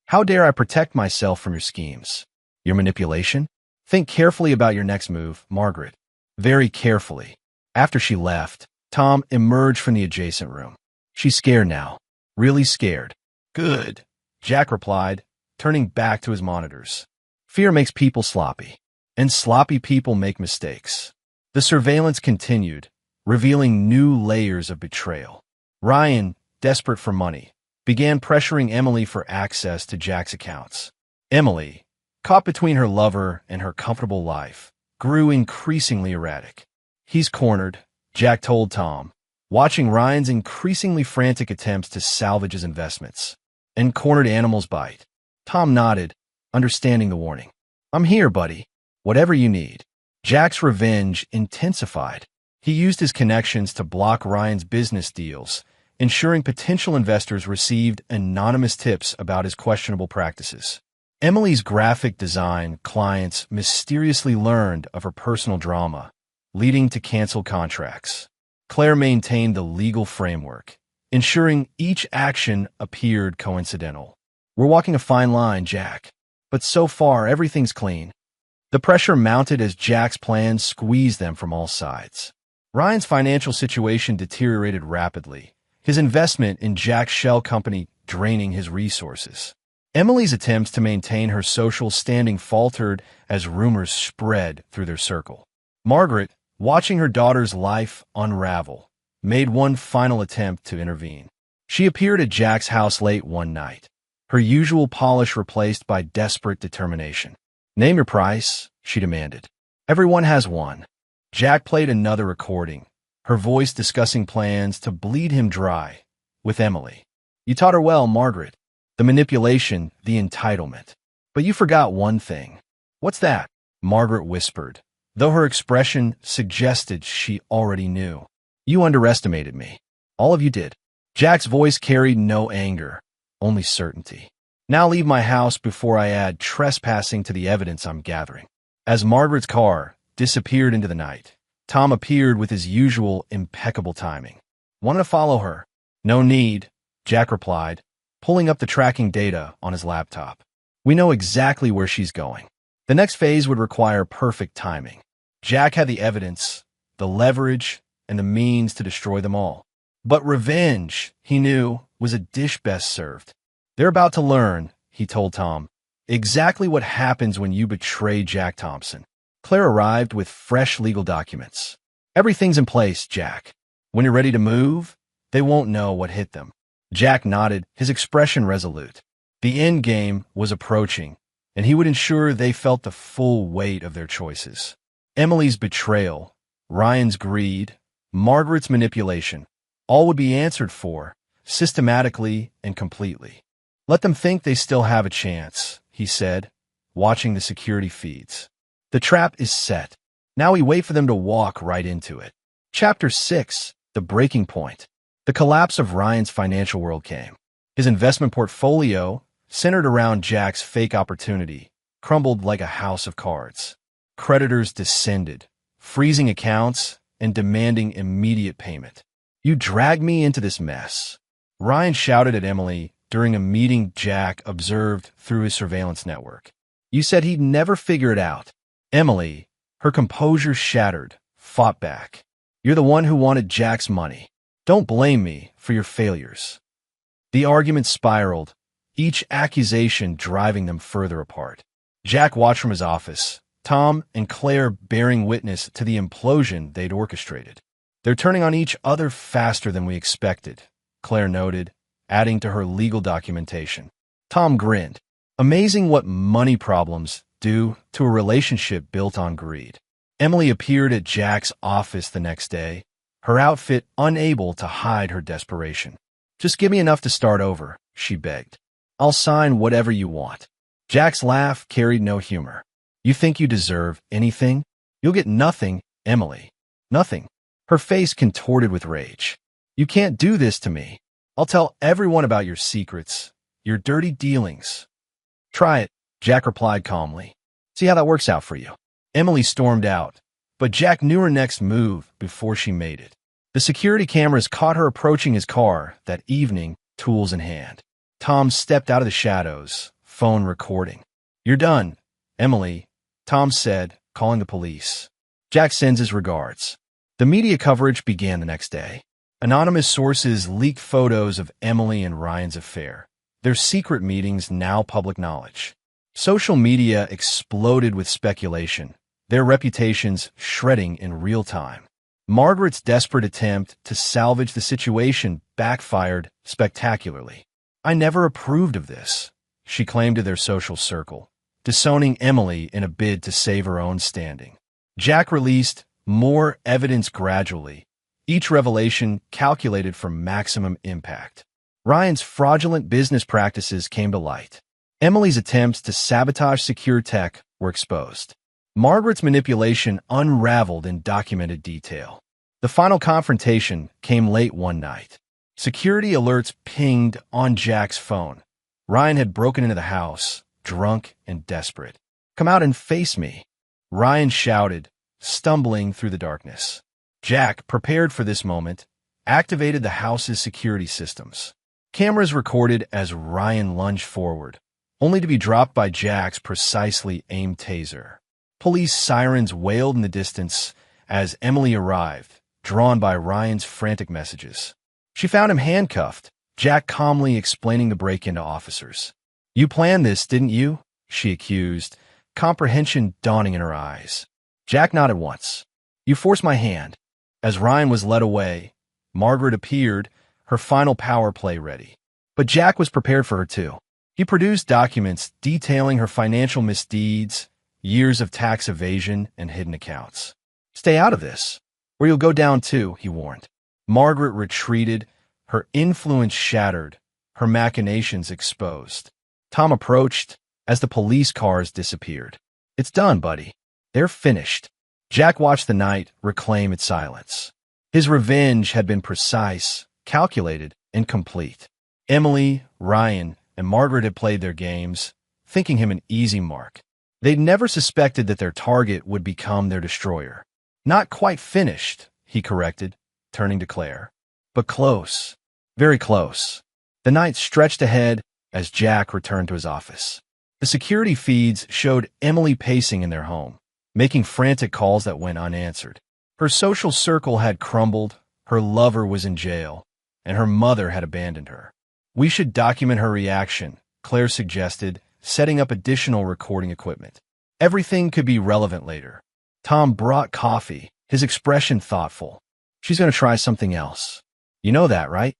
"How dare I protect myself from your schemes? Your manipulation? Think carefully about your next move, Margaret. Very carefully." After she left, Tom emerged from the adjacent room. "She's scared now. Really scared." "Good," Jack replied, turning back to his monitors. "Fear makes people sloppy, and sloppy people make mistakes." The surveillance continued, revealing new layers of betrayal. Ryan, desperate for money, began pressuring Emily for access to Jack's accounts. Emily, caught between her lover and her comfortable life, grew increasingly erratic. "He's cornered," Jack told Tom, watching Ryan's increasingly frantic attempts to salvage his investments. "And cornered animals bite." Tom nodded, understanding the warning. "I'm here, buddy. Whatever you need." Jack's revenge intensified. He used his connections to block Ryan's business deals, ensuring potential investors received anonymous tips about his questionable practices. Emily's graphic design clients mysteriously learned of her personal drama, leading to canceled contracts. Claire maintained the legal framework, ensuring each action appeared coincidental. "We're walking a fine line, Jack, but so far everything's clean." The pressure mounted as Jack's plans squeezed them from all sides. Ryan's financial situation deteriorated rapidly, his investment in Jack's shell company draining his resources. Emily's attempts to maintain her social standing faltered as rumors spread through their circle. Margaret, watching her daughter's life unravel, made one final attempt to intervene. She appeared at Jack's house late one night, her usual polish replaced by desperate determination. "Name your price," she demanded. "Everyone has one." Jack played another recording, her voice discussing plans to bleed him dry with Emily. "You taught her well, Margaret. The manipulation, the entitlement. But you forgot one thing." "What's that?" Margaret whispered, though her expression suggested she already knew. "You underestimated me. All of you did." Jack's voice carried no anger, only certainty. "Now leave my house before I add trespassing to the evidence I'm gathering." As Margaret's car disappeared into the night, Tom appeared with his usual impeccable timing. "Want to follow her?" "No need," Jack replied, pulling up the tracking data on his laptop. "We know exactly where she's going." The next phase would require perfect timing. Jack had the evidence, the leverage, and the means to destroy them all. But revenge, he knew, was a dish best served. "They're about to learn," he told Tom, "exactly what happens when you betray Jack Thompson." Claire arrived with fresh legal documents. "Everything's in place, Jack. When you're ready to move, they won't know what hit them." Jack nodded, his expression resolute. The end game was approaching, and he would ensure they felt the full weight of their choices. Emily's betrayal, Ryan's greed, Margaret's manipulation, all would be answered for, systematically and completely. "Let them think they still have a chance," he said, watching the security feeds. "The trap is set. Now we wait for them to walk right into it." Chapter 6, The Breaking Point. The collapse of Ryan's financial world came. His investment portfolio, centered around Jack's fake opportunity, crumbled like a house of cards. Creditors descended, freezing accounts and demanding immediate payment. "You dragged me into this mess," Ryan shouted at Emily during a meeting Jack observed through his surveillance network. "You said he'd never figure it out." Emily, her composure shattered, fought back. "You're the one who wanted Jack's money. Don't blame me for your failures. The argument spiraled, each accusation driving them further apart. Jack watched from his office, Tom and Claire bearing witness to the implosion they'd orchestrated. They're turning on each other faster than we expected, Claire noted, adding to her legal documentation. Tom grinned. Amazing what money problems do to a relationship built on greed. Emily appeared at Jack's office the next day, her outfit unable to hide her desperation. Just give me enough to start over, she begged. I'll sign whatever you want. Jack's laugh carried no humor. You think you deserve anything? You'll get nothing, Emily. Nothing. Her face contorted with rage. You can't do this to me. I'll tell everyone about your secrets, your dirty dealings. Try it, Jack replied calmly. See how that works out for you. Emily stormed out, but Jack knew her next move before she made it. The security cameras caught her approaching his car that evening, tools in hand. Tom stepped out of the shadows, phone recording. You're done, Emily, Tom said, calling the police. Jack sends his regards. The media coverage began the next day. Anonymous sources leaked photos of Emily and Ryan's affair, their secret meetings now public knowledge. Social media exploded with speculation, their reputations shredding in real time. Margaret's desperate attempt to salvage the situation backfired spectacularly. I never approved of this, she claimed to their social circle, disowning Emily in a bid to save her own standing. Jack released more evidence gradually, each revelation calculated for maximum impact. Ryan's fraudulent business practices came to light. Emily's attempts to sabotage secure tech were exposed. Margaret's manipulation unraveled in documented detail. The final confrontation came late one night. Security alerts pinged on Jack's phone. Ryan had broken into the house, drunk and desperate. Come out and face me, Ryan shouted, stumbling through the darkness. Jack, prepared for this moment, activated the house's security systems. Cameras recorded as Ryan lunged forward, only to be dropped by Jack's precisely aimed taser. Police sirens wailed in the distance as Emily arrived, drawn by Ryan's frantic messages. She found him handcuffed, Jack calmly explaining the break-in to officers. You planned this, didn't you? She accused, comprehension dawning in her eyes. Jack nodded once. You forced my hand. As Ryan was led away, Margaret appeared, her final power play ready. But Jack was prepared for her too. He produced documents detailing her financial misdeeds, years of tax evasion, and hidden accounts. Stay out of this, or you'll go down too, he warned. Margaret retreated, her influence shattered, her machinations exposed. Tom approached as the police cars disappeared. It's done, buddy. They're finished. Jack watched the night reclaim its silence. His revenge had been precise, calculated, and complete. Emily, Ryan, and Margaret had played their games, thinking him an easy mark. They'd never suspected that their target would become their destroyer. Not quite finished, he corrected, turning to Claire. But close. Very close. The night stretched ahead as Jack returned to his office. The security feeds showed Emily pacing in their home, making frantic calls that went unanswered. Her social circle had crumbled, her lover was in jail, and her mother had abandoned her. We should document her reaction, Claire suggested, setting up additional recording equipment. Everything could be relevant later. Tom brought coffee, his expression thoughtful. She's going to try something else. You know that, right?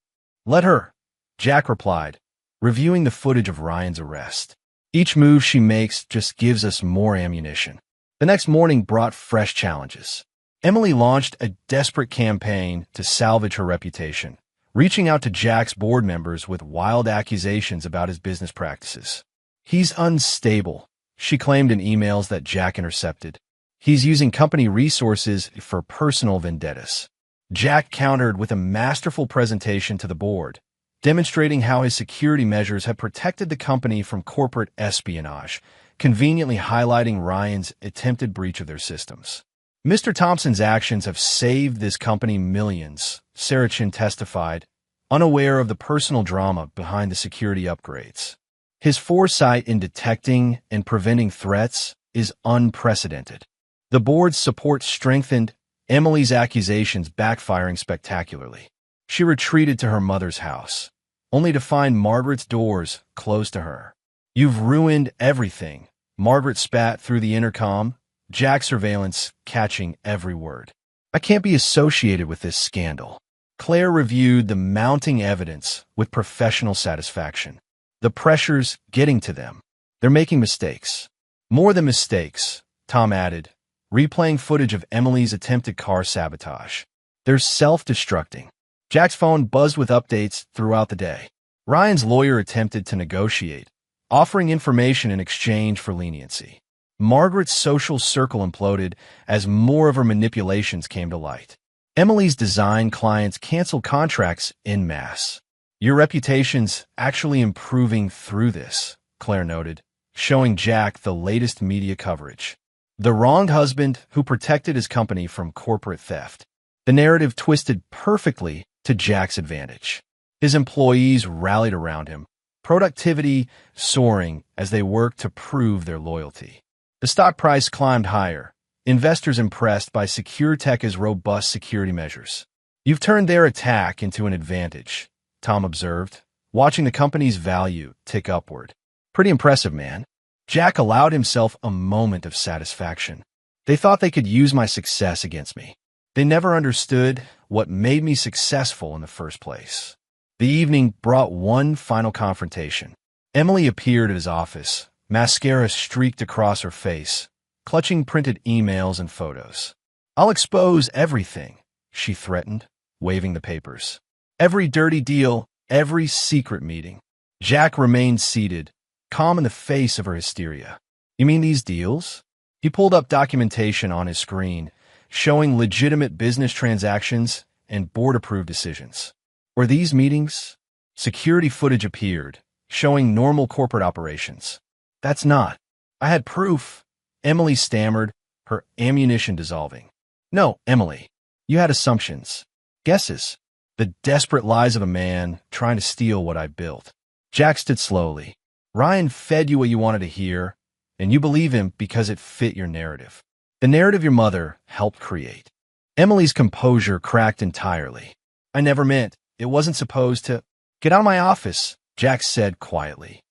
Let her, Jack replied, reviewing the footage of Ryan's arrest. Each move she makes just gives us more ammunition. The next morning brought fresh challenges. Emily launched a desperate campaign to salvage her reputation, reaching out to Jack's board members with wild accusations about his business practices. He's unstable, she claimed in emails that Jack intercepted. He's using company resources for personal vendettas. Jack countered with a masterful presentation to the board, demonstrating how his security measures had protected the company from corporate espionage, conveniently highlighting Ryan's attempted breach of their systems. Mr. Thompson's actions have saved this company millions, Sarachin testified, unaware of the personal drama behind the security upgrades. His foresight in detecting and preventing threats is unprecedented. The board's support strengthened, Emily's accusations backfiring spectacularly. She retreated to her mother's house, only to find Margaret's doors closed to her. "You've ruined everything," Margaret spat through the intercom, Jack's surveillance catching every word. "I can't be associated with this scandal." Claire reviewed the mounting evidence with professional satisfaction. The pressure's getting to them. They're making mistakes. More than mistakes, Tom added, replaying footage of Emily's attempted car sabotage. They're self-destructing. Jack's phone buzzed with updates throughout the day. Ryan's lawyer attempted to negotiate, offering information in exchange for leniency. Margaret's social circle imploded as more of her manipulations came to light. Emily's design clients canceled contracts en masse. "Your reputation's actually improving through this," Claire noted, showing Jack the latest media coverage. The wronged husband who protected his company from corporate theft. The narrative twisted perfectly to Jack's advantage. His employees rallied around him, productivity soaring as they worked to prove their loyalty. The stock price climbed higher, investors impressed by SecureTech's robust security measures. "You've turned their attack into an advantage," Tom observed, watching the company's value tick upward. "Pretty impressive, man." Jack allowed himself a moment of satisfaction. "They thought they could use my success against me. They never understood what made me successful in the first place." The evening brought one final confrontation. Emily appeared at his office, mascara streaked across her face, clutching printed emails and photos. "I'll expose everything," she threatened, waving the papers. "Every dirty deal, every secret meeting." Jack remained seated, calm in the face of her hysteria. "You mean these deals?" He pulled up documentation on his screen, showing legitimate business transactions and board-approved decisions. "Were these meetings?" Security footage appeared, showing normal corporate operations. "That's not. I had proof," Emily stammered, her ammunition dissolving. "No, Emily. You had assumptions. Guesses. The desperate lies of a man trying to steal what I built." Jack stood slowly. "Ryan fed you what you wanted to hear, and you believe him because it fit your narrative. The narrative your mother helped create." Emily's composure cracked entirely. "I never meant. It wasn't supposed to." "Get out of my office," Jack said quietly.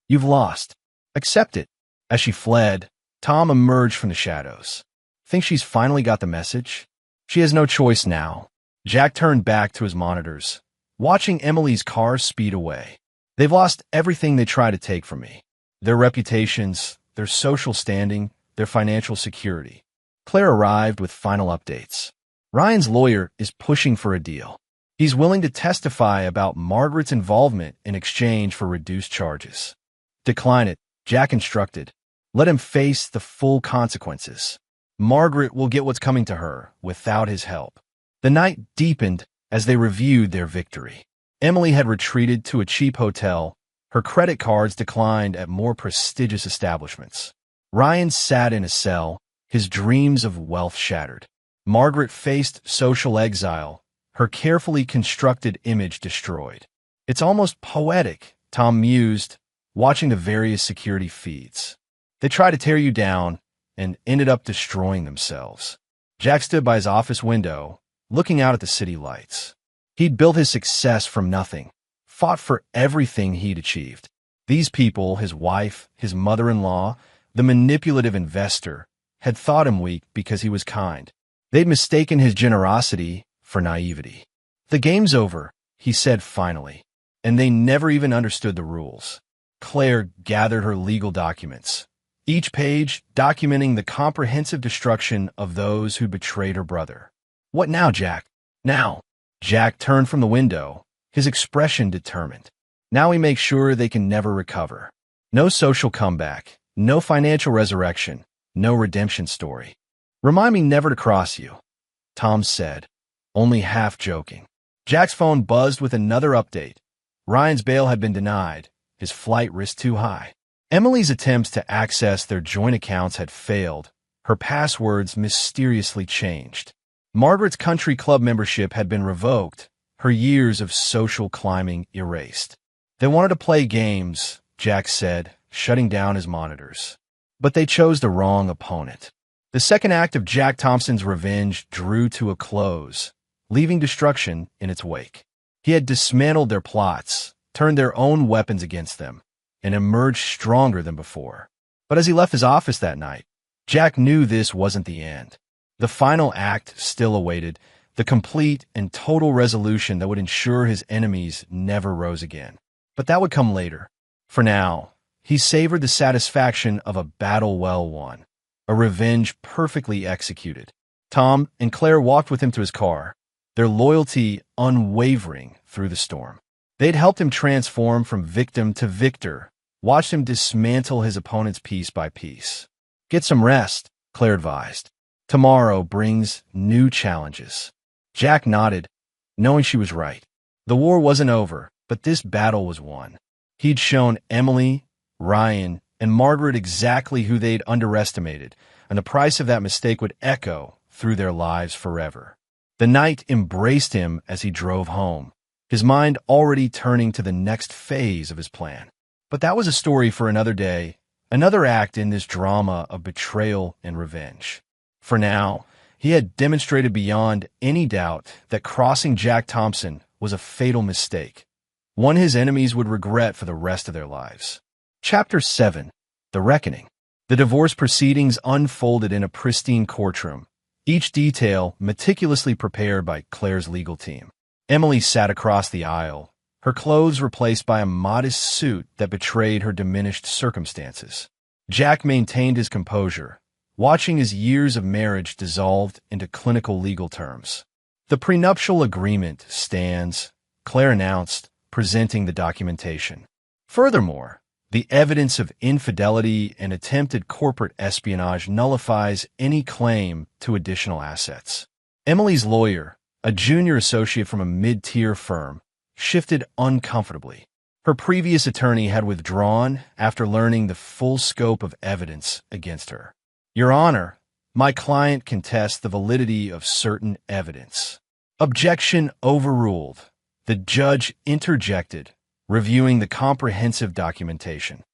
"You've lost. Accept it." As she fled, Tom emerged from the shadows. "Think she's finally got the message?" "She has no choice now." Jack turned back to his monitors, watching Emily's car speed away. "They've lost everything they tried to take from me. Their reputations, their social standing, their financial security." Claire arrived with final updates. Ryan's lawyer is pushing for a deal. He's willing to testify about Margaret's involvement in exchange for reduced charges. "Decline it," Jack instructed. "Let him face the full consequences. Margaret will get what's coming to her without his help." The night deepened as they reviewed their victory. Emily had retreated to a cheap hotel. Her credit cards declined at more prestigious establishments. Ryan sat in a cell, his dreams of wealth shattered. Margaret faced social exile, her carefully constructed image destroyed. "It's almost poetic," Tom mused, watching the various security feeds. "They tried to tear you down and ended up destroying themselves." Jack stood by his office window, looking out at the city lights. He'd built his success from nothing, fought for everything he'd achieved. These people, his wife, his mother-in-law, the manipulative investor, had thought him weak because he was kind. They'd mistaken his generosity for naivety. "The game's over," he said finally, "and they never even understood the rules." Claire gathered her legal documents, each page documenting the comprehensive destruction of those who betrayed her brother. "What now, Jack? Now?" Jack turned from the window, his expression determined. "Now we make sure they can never recover. No social comeback, no financial resurrection, no redemption story. Remind me never to cross you," Tom said, only half joking. Jack's phone buzzed with another update. Ryan's bail had been denied, his flight risk too high. Emily's attempts to access their joint accounts had failed, her passwords mysteriously changed. Margaret's country club membership had been revoked, her years of social climbing erased. "They wanted to play games," Jack said, shutting down his monitors. "But they chose the wrong opponent." The second act of Jack Thompson's revenge drew to a close, leaving destruction in its wake. He had dismantled their plots, turned their own weapons against them, and emerged stronger than before. But as he left his office that night, Jack knew this wasn't the end. The final act still awaited, the complete and total resolution that would ensure his enemies never rose again. But that would come later. For now, he savored the satisfaction of a battle well won, a revenge perfectly executed. Tom and Claire walked with him to his car, their loyalty unwavering through the storm. They'd helped him transform from victim to victor, watched him dismantle his opponents piece by piece. Get some rest, Claire advised. Tomorrow brings new challenges. Jack nodded, knowing she was right. The war wasn't over, but this battle was won. He'd shown Emily, Ryan, and Margaret exactly who they'd underestimated, and the price of that mistake would echo through their lives forever. The night embraced him as he drove home, his mind already turning to the next phase of his plan. But that was a story for another day, another act in this drama of betrayal and revenge. For now, he had demonstrated beyond any doubt that crossing Jack Thompson was a fatal mistake, one his enemies would regret for the rest of their lives. Chapter 7. The Reckoning. The divorce proceedings unfolded in a pristine courtroom, each detail meticulously prepared by Claire's legal team. Emily sat across the aisle, her clothes replaced by a modest suit that betrayed her diminished circumstances. Jack maintained his composure, watching his years of marriage dissolved into clinical legal terms. The prenuptial agreement stands, Claire announced, presenting the documentation. Furthermore, the evidence of infidelity and attempted corporate espionage nullifies any claim to additional assets. Emily's lawyer, a junior associate from a mid-tier firm, shifted uncomfortably. Her previous attorney had withdrawn after learning the full scope of evidence against her. Your Honor, my client contests the validity of certain evidence. Objection overruled. The judge interjected, reviewing the comprehensive documentation.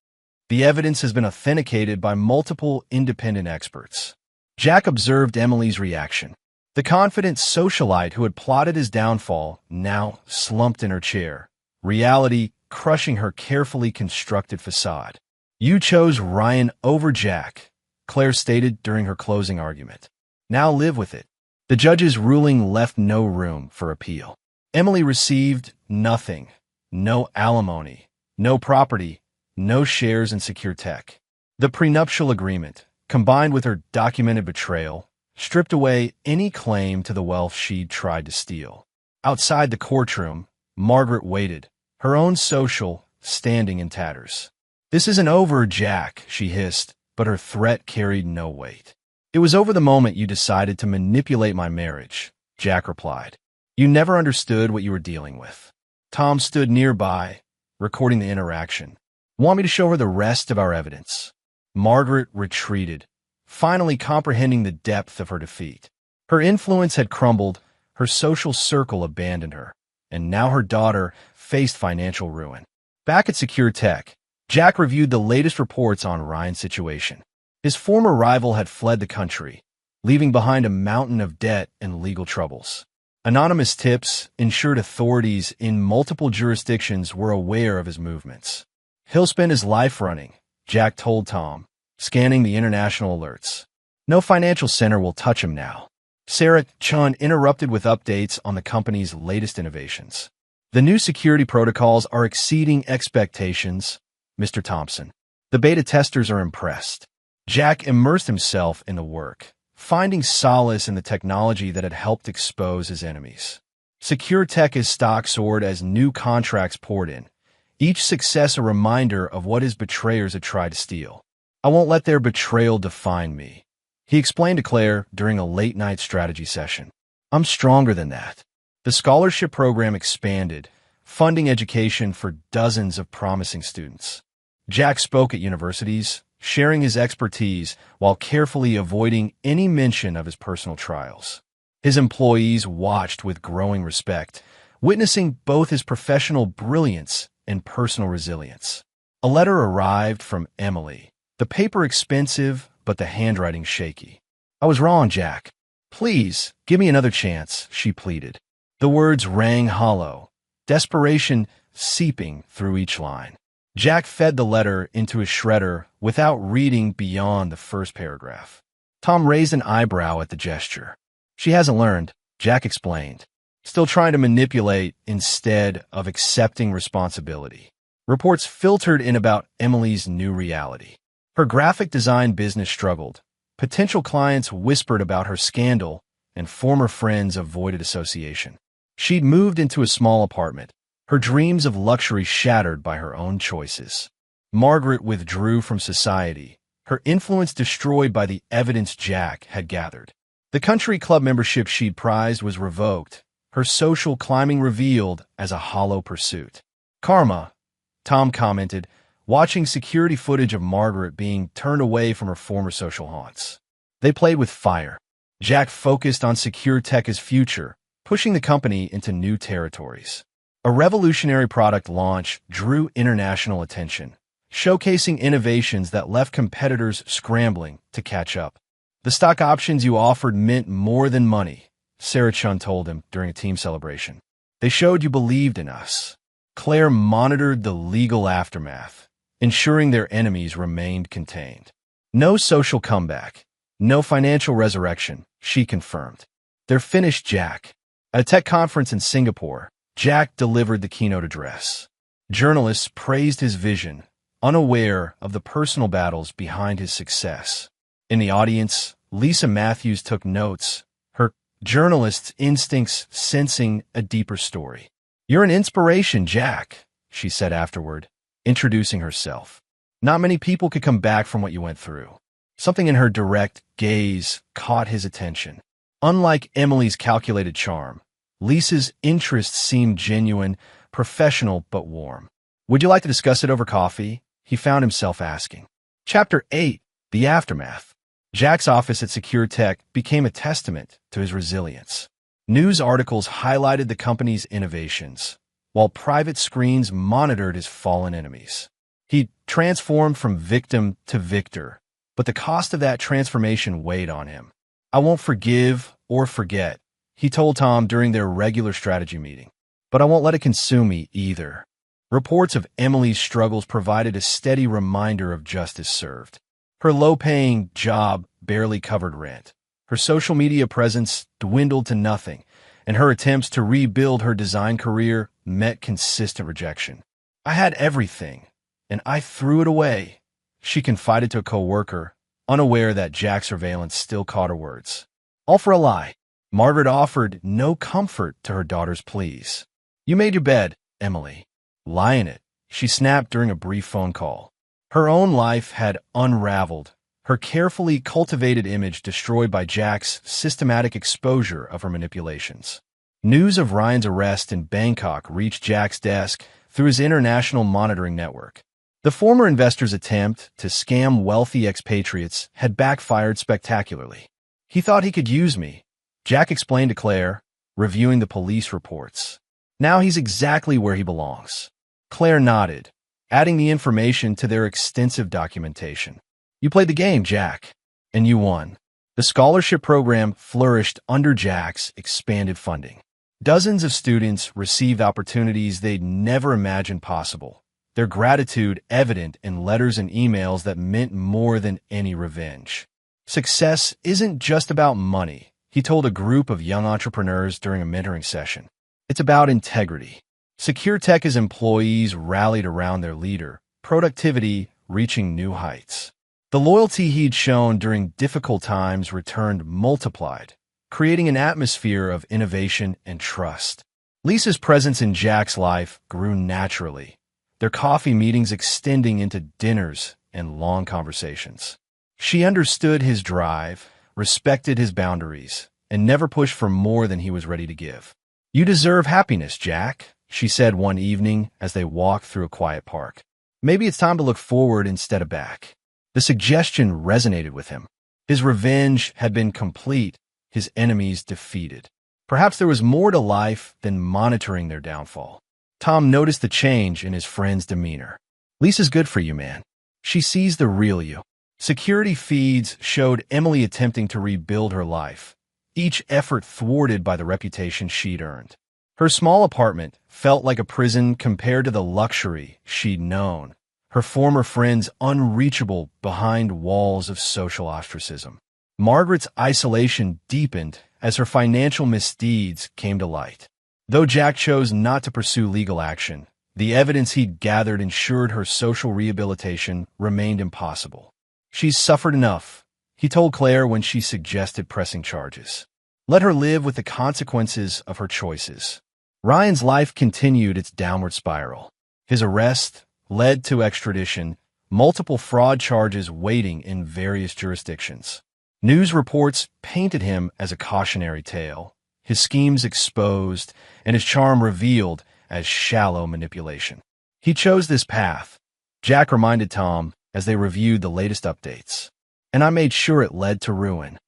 The evidence has been authenticated by multiple independent experts. Jack observed Emily's reaction. The confident socialite who had plotted his downfall now slumped in her chair, reality crushing her carefully constructed facade. You chose Ryan over Jack, Claire stated during her closing argument. Now live with it. The judge's ruling left no room for appeal. Emily received nothing. No alimony, no property, no shares in Secure Tech. The prenuptial agreement, combined with her documented betrayal, stripped away any claim to the wealth she'd tried to steal. Outside the courtroom, Margaret waited, her own social standing in tatters. This isn't over, Jack, she hissed, but her threat carried no weight. It was over the moment you decided to manipulate my marriage, Jack replied. You never understood what you were dealing with. Tom stood nearby, recording the interaction. Want me to show her the rest of our evidence? Margaret retreated, finally comprehending the depth of her defeat. Her influence had crumbled, her social circle abandoned her, and now her daughter faced financial ruin. Back at Secure Tech, Jack reviewed the latest reports on Ryan's situation. His former rival had fled the country, leaving behind a mountain of debt and legal troubles. Anonymous tips ensured authorities in multiple jurisdictions were aware of his movements. He'll spend his life running, Jack told Tom, scanning the international alerts. No financial center will touch him now. Sarah Chun interrupted with updates on the company's latest innovations. The new security protocols are exceeding expectations, Mr. Thompson. The beta testers are impressed. Jack immersed himself in the work, finding solace in the technology that had helped expose his enemies. Secure Tech's stock soared as new contracts poured in, each success a reminder of what his betrayers had tried to steal. I won't let their betrayal define me, he explained to Claire during a late-night strategy session. I'm stronger than that. The scholarship program expanded, funding education for dozens of promising students. Jack spoke at universities, sharing his expertise while carefully avoiding any mention of his personal trials. His employees watched with growing respect, witnessing both his professional brilliance and personal resilience. A letter arrived from Emily, the paper expensive but the handwriting shaky. I was wrong, Jack. Please, give me another chance, she pleaded. The words rang hollow, desperation seeping through each line. Jack fed the letter into his shredder without reading beyond the first paragraph. Tom raised an eyebrow at the gesture. She hasn't learned, Jack explained, still trying to manipulate instead of accepting responsibility. Reports filtered in about Emily's new reality. Her graphic design business struggled. Potential clients whispered about her scandal, and former friends avoided association. She'd moved into a small apartment, her dreams of luxury shattered by her own choices. Margaret withdrew from society, her influence destroyed by the evidence Jack had gathered. The country club membership she'd prized was revoked, her social climbing revealed as a hollow pursuit. Karma, Tom commented, watching security footage of Margaret being turned away from her former social haunts. They played with fire. Jack focused on Secure Tech's future, pushing the company into new territories. A revolutionary product launch drew international attention, showcasing innovations that left competitors scrambling to catch up. The stock options you offered meant more than money, Sarah Chun told him during a team celebration. They showed you believed in us. Claire monitored the legal aftermath, ensuring their enemies remained contained. No social comeback, no financial resurrection, she confirmed. They're finished, Jack. At a tech conference in Singapore, Jack delivered the keynote address. Journalists praised his vision, unaware of the personal battles behind his success. In the audience, Lisa Matthews took notes, her journalist's instincts sensing a deeper story. "You're an inspiration, Jack," she said afterward, introducing herself. "Not many people could come back from what you went through." Something in her direct gaze caught his attention. Unlike Emily's calculated charm, Lisa's interest seemed genuine, professional, but warm. "Would you like to discuss it over coffee?" he found himself asking. Chapter 8, The Aftermath. Jack's office at Secure Tech became a testament to his resilience. News articles highlighted the company's innovations, while private screens monitored his fallen enemies. He transformed from victim to victor, but the cost of that transformation weighed on him. "I won't forgive or forget," he told Tom during their regular strategy meeting. "But I won't let it consume me either." Reports of Emily's struggles provided a steady reminder of justice served. Her low-paying job barely covered rent. Her social media presence dwindled to nothing, and her attempts to rebuild her design career met consistent rejection. "I had everything, and I threw it away," she confided to a coworker, unaware that Jack's surveillance still caught her words. All for a lie. Margaret offered no comfort to her daughter's pleas. "You made your bed, Emily. Lie in it," she snapped during a brief phone call. Her own life had unraveled, her carefully cultivated image destroyed by Jack's systematic exposure of her manipulations. News of Ryan's arrest in Bangkok reached Jack's desk through his international monitoring network. The former investor's attempt to scam wealthy expatriates had backfired spectacularly. "He thought he could use me," Jack explained to Claire, reviewing the police reports. "Now he's exactly where he belongs." Claire nodded, adding the information to their extensive documentation. "You played the game, Jack, and you won." The scholarship program flourished under Jack's expanded funding. Dozens of students received opportunities they'd never imagined possible, their gratitude evident in letters and emails that meant more than any revenge. "Success isn't just about money," he told a group of young entrepreneurs during a mentoring session. "It's about integrity." Secure Tech's employees rallied around their leader, productivity reaching new heights. The loyalty he'd shown during difficult times returned multiplied, creating an atmosphere of innovation and trust. Lisa's presence in Jack's life grew naturally, their coffee meetings extending into dinners and long conversations. She understood his drive, respected his boundaries, and never pushed for more than he was ready to give. "You deserve happiness, Jack," she said one evening as they walked through a quiet park. "Maybe it's time to look forward instead of back." The suggestion resonated with him. His revenge had been complete, his enemies defeated. Perhaps there was more to life than monitoring their downfall. Tom noticed the change in his friend's demeanor. "Lisa's good for you, man. She sees the real you." Security feeds showed Emily attempting to rebuild her life, each effort thwarted by the reputation she'd earned. Her small apartment felt like a prison compared to the luxury she'd known, her former friends unreachable behind walls of social ostracism. Margaret's isolation deepened as her financial misdeeds came to light. Though Jack chose not to pursue legal action, the evidence he'd gathered ensured her social rehabilitation remained impossible. "She's suffered enough," he told Claire when she suggested pressing charges. "Let her live with the consequences of her choices." Ryan's life continued its downward spiral. His arrest led to extradition, multiple fraud charges waiting in various jurisdictions. News reports painted him as a cautionary tale, his schemes exposed and his charm revealed as shallow manipulation. He chose this path, Jack reminded Tom as they reviewed the latest updates. "And I made sure it led to ruin."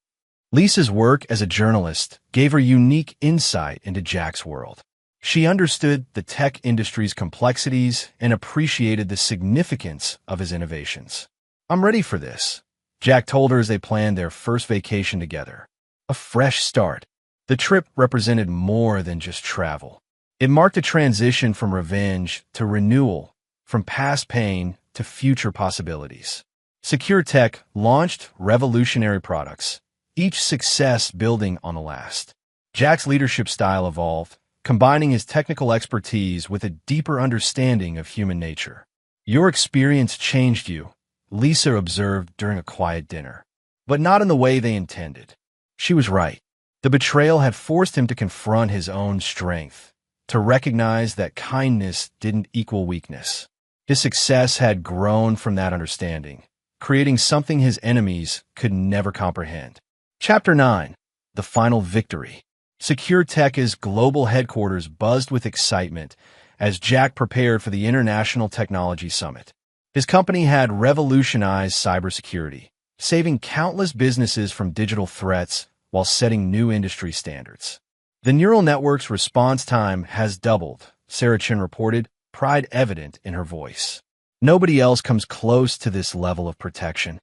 Lisa's work as a journalist gave her unique insight into Jack's world. She understood the tech industry's complexities and appreciated the significance of his innovations. "I'm ready for this," Jack told her as they planned their first vacation together. A fresh start. The trip represented more than just travel. It marked a transition from revenge to renewal, from past pain to future possibilities. Secure Tech launched revolutionary products, each success building on the last. Jack's leadership style evolved, combining his technical expertise with a deeper understanding of human nature. "Your experience changed you," Lisa observed during a quiet dinner. But not in the way they intended. She was right. The betrayal had forced him to confront his own strength, to recognize that kindness didn't equal weakness. His success had grown from that understanding, creating something his enemies could never comprehend. Chapter 9. The Final Victory. Secure Tech's global headquarters buzzed with excitement as Jack prepared for the International Technology Summit. His company had revolutionized cybersecurity, saving countless businesses from digital threats while setting new industry standards. "The neural network's response time has doubled," Sarah Chin reported, pride evident in her voice. "Nobody else comes close to this level of protection."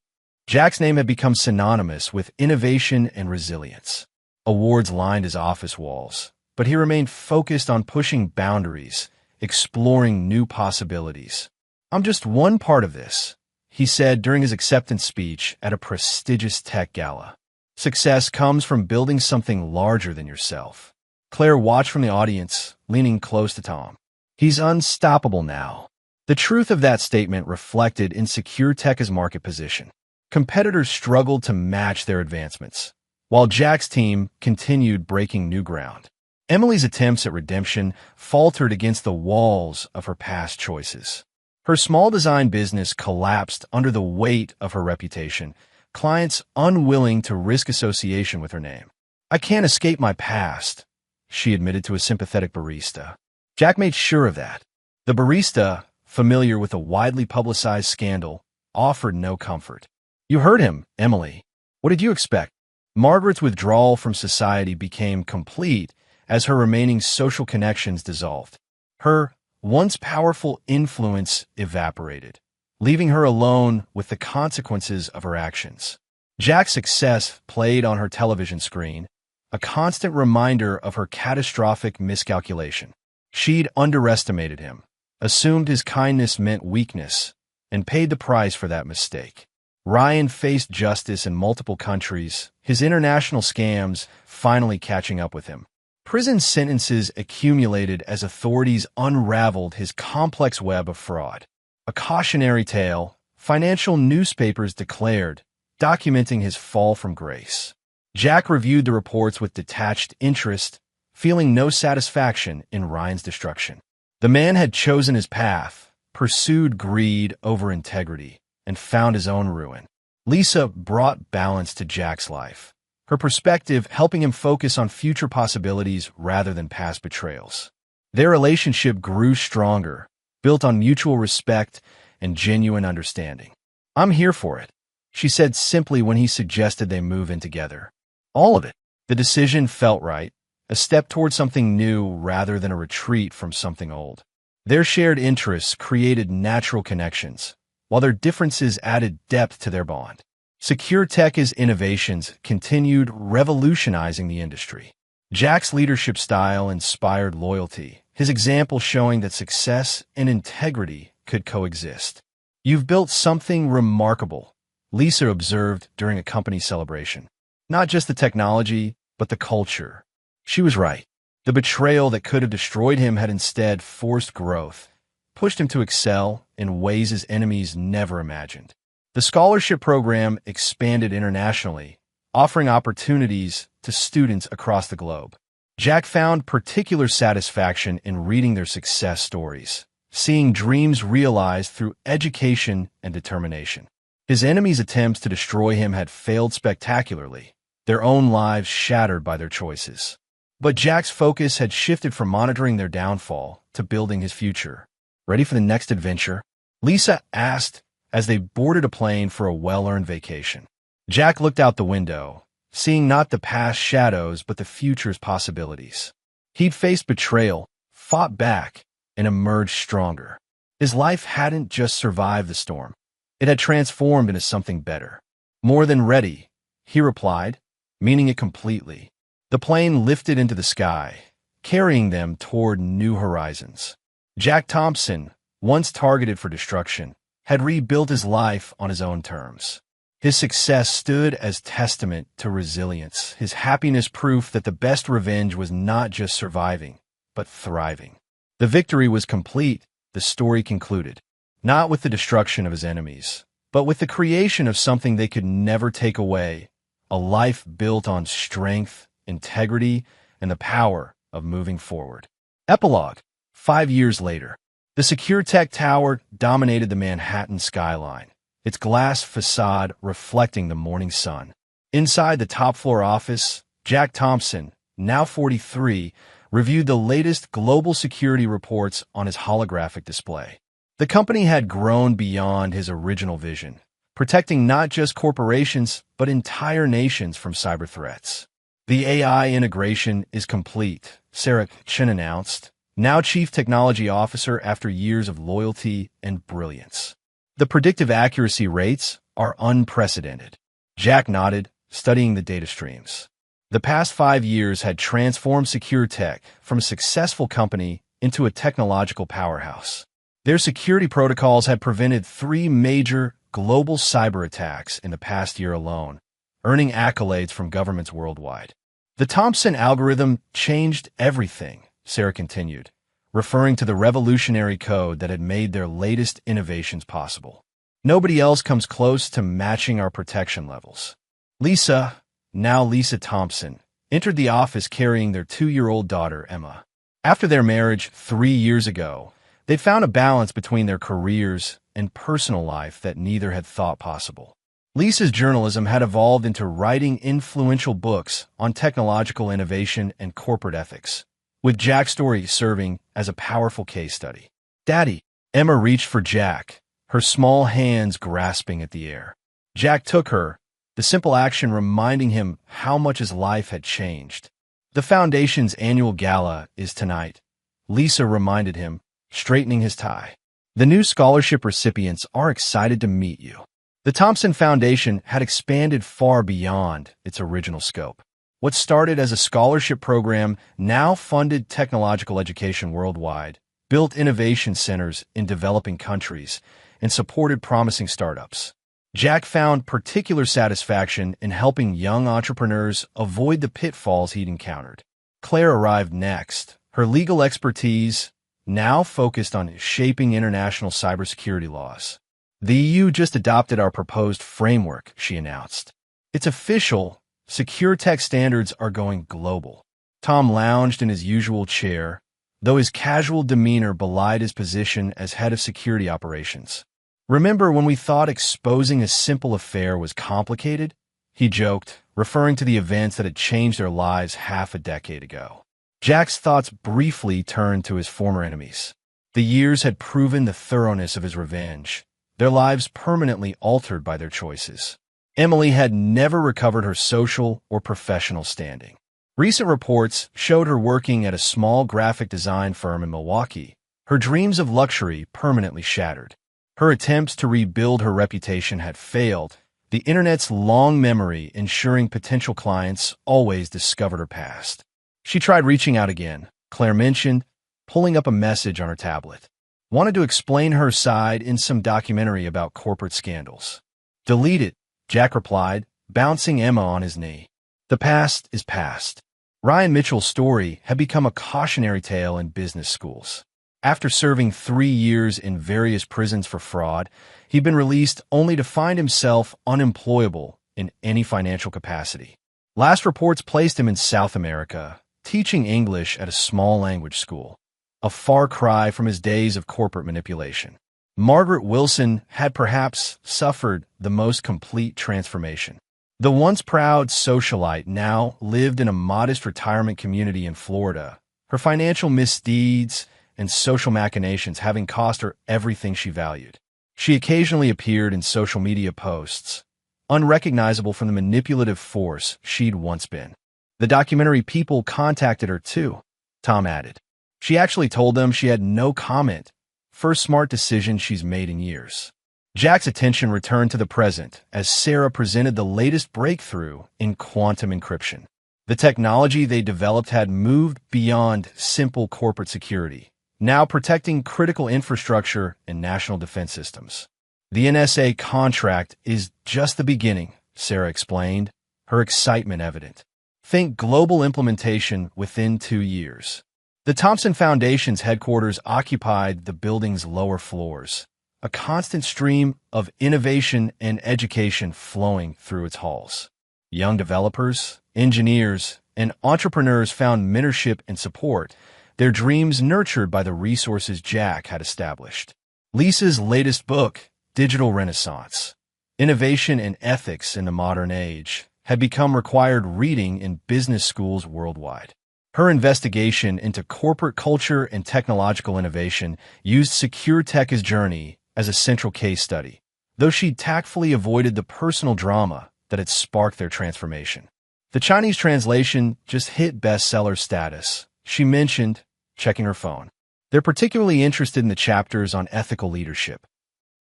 Jack's name had become synonymous with innovation and resilience. Awards lined his office walls, but he remained focused on pushing boundaries, exploring new possibilities. "I'm just one part of this," he said during his acceptance speech at a prestigious tech gala. "Success comes from building something larger than yourself." Claire watched from the audience, leaning close to Tom. "He's unstoppable now." The truth of that statement reflected in Secure Tech's market position. Competitors struggled to match their advancements, while Jack's team continued breaking new ground. Emily's attempts at redemption faltered against the walls of her past choices. Her small design business collapsed under the weight of her reputation, clients unwilling to risk association with her name. "I can't escape my past," she admitted to a sympathetic barista. Jack made sure of that. The barista, familiar with a widely publicized scandal, offered no comfort. "You heard him, Emily. What did you expect?" Margaret's withdrawal from society became complete as her remaining social connections dissolved. Her once powerful influence evaporated, leaving her alone with the consequences of her actions. Jack's success played on her television screen, a constant reminder of her catastrophic miscalculation. She'd underestimated him, assumed his kindness meant weakness, and paid the price for that mistake. Ryan faced justice in multiple countries, his international scams finally catching up with him. Prison sentences accumulated as authorities unraveled his complex web of fraud. A cautionary tale, financial newspapers declared, documenting his fall from grace. Jack reviewed the reports with detached interest, feeling no satisfaction in Ryan's destruction. The man had chosen his path, pursued greed over integrity, and found his own ruin. Lisa brought balance to Jack's life, her perspective helping him focus on future possibilities rather than past betrayals. Their relationship grew stronger, built on mutual respect and genuine understanding. "I'm here for it," she said simply when he suggested they move in together. "All of it." The decision felt right, a step toward something new rather than a retreat from something old. Their shared interests created natural connections, while their differences added depth to their bond. Secure Tech's innovations continued revolutionizing the industry. Jack's leadership style inspired loyalty, his example showing that success and integrity could coexist. "You've built something remarkable," Lisa observed during a company celebration. "Not just the technology, but the culture." She was right. The betrayal that could have destroyed him had instead forced growth, pushed him to excel in ways his enemies never imagined. The scholarship program expanded internationally, offering opportunities to students across the globe. Jack found particular satisfaction in reading their success stories, seeing dreams realized through education and determination. His enemies' attempts to destroy him had failed spectacularly, their own lives shattered by their choices. But Jack's focus had shifted from monitoring their downfall to building his future. "Ready for the next adventure?" Lisa asked as they boarded a plane for a well-earned vacation. Jack looked out the window, seeing not the past shadows but the future's possibilities. He'd faced betrayal, fought back, and emerged stronger. His life hadn't just survived the storm. It had transformed into something better. "More than ready," he replied, meaning it completely. The plane lifted into the sky, carrying them toward new horizons. Jack Thompson, once targeted for destruction, had rebuilt his life on his own terms. His success stood as testament to resilience, his happiness proof that the best revenge was not just surviving, but thriving. The victory was complete, the story concluded, not with the destruction of his enemies, but with the creation of something they could never take away, a life built on strength, integrity, and the power of moving forward. Epilogue. 5 years later, the SecureTech Tower dominated the Manhattan skyline, its glass facade reflecting the morning sun. Inside the top-floor office, Jack Thompson, now 43, reviewed the latest global security reports on his holographic display. The company had grown beyond his original vision, protecting not just corporations but entire nations from cyber threats. "The AI integration is complete," Sarah Chen announced, now Chief Technology Officer after years of loyalty and brilliance. "The predictive accuracy rates are unprecedented." Jack nodded, studying the data streams. The past 5 years had transformed SecureTech from a successful company into a technological powerhouse. Their security protocols had prevented 3 major global cyber attacks in the past year alone, earning accolades from governments worldwide. "The Thompson algorithm changed everything," Sarah continued, referring to the revolutionary code that had made their latest innovations possible. "Nobody else comes close to matching our protection levels." Lisa, now Lisa Thompson, entered the office carrying their 2-year-old daughter, Emma. After their marriage 3 years ago, they'd found a balance between their careers and personal life that neither had thought possible. Lisa's journalism had evolved into writing influential books on technological innovation and corporate ethics, with Jack's story serving as a powerful case study. "Daddy!" Emma reached for Jack, her small hands grasping at the air. Jack took her, the simple action reminding him how much his life had changed. "The Foundation's annual gala is tonight," Lisa reminded him, straightening his tie. "The new scholarship recipients are excited to meet you." The Thompson Foundation had expanded far beyond its original scope. What started as a scholarship program now funded technological education worldwide, built innovation centers in developing countries, and supported promising startups. Jack found particular satisfaction in helping young entrepreneurs avoid the pitfalls he'd encountered. Claire arrived next, her legal expertise now focused on shaping international cybersecurity laws. "The EU just adopted our proposed framework," she announced. "It's official. SecureTech standards are going global." Tom lounged in his usual chair, though his casual demeanor belied his position as head of security operations. "Remember when we thought exposing a simple affair was complicated?" he joked, referring to the events that had changed their lives half a decade ago. Jack's thoughts briefly turned to his former enemies. The years had proven the thoroughness of his revenge, their lives permanently altered by their choices. Emily had never recovered her social or professional standing. Recent reports showed her working at a small graphic design firm in Milwaukee, her dreams of luxury permanently shattered. Her attempts to rebuild her reputation had failed, the internet's long memory ensuring potential clients always discovered her past. She tried reaching out again, Claire mentioned, pulling up a message on her tablet. Wanted to explain her side in some documentary about corporate scandals. Delete it, Jack replied, bouncing Emma on his knee. The past is past. Ryan Mitchell's story had become a cautionary tale in business schools. After serving 3 years in various prisons for fraud, he'd been released only to find himself unemployable in any financial capacity. Last reports placed him in South America, teaching English at a small language school, a far cry from his days of corporate manipulation. Margaret Wilson had perhaps suffered the most complete transformation. The once proud socialite now lived in a modest retirement community in Florida, her financial misdeeds and social machinations having cost her everything she valued. She occasionally appeared in social media posts, unrecognizable from the manipulative force she'd once been. The documentary people contacted her too, Tom added. She actually told them she had no comment. First smart decision she's made in years. Jack's attention returned to the present as Sarah presented the latest breakthrough in quantum encryption. The technology they developed had moved beyond simple corporate security, now protecting critical infrastructure and national defense systems. The NSA contract is just the beginning, Sarah explained, her excitement evident. Think global implementation within 2 years. The Thompson Foundation's headquarters occupied the building's lower floors, a constant stream of innovation and education flowing through its halls. Young developers, engineers, and entrepreneurs found mentorship and support, their dreams nurtured by the resources Jack had established. Lisa's latest book, Digital Renaissance: Innovation and Ethics in the Modern Age, had become required reading in business schools worldwide. Her investigation into corporate culture and technological innovation used secure tech's journey as a central case study, though she tactfully avoided the personal drama that had sparked their transformation. The Chinese translation just hit bestseller status, she mentioned, checking her phone. They're particularly interested in the chapters on ethical leadership.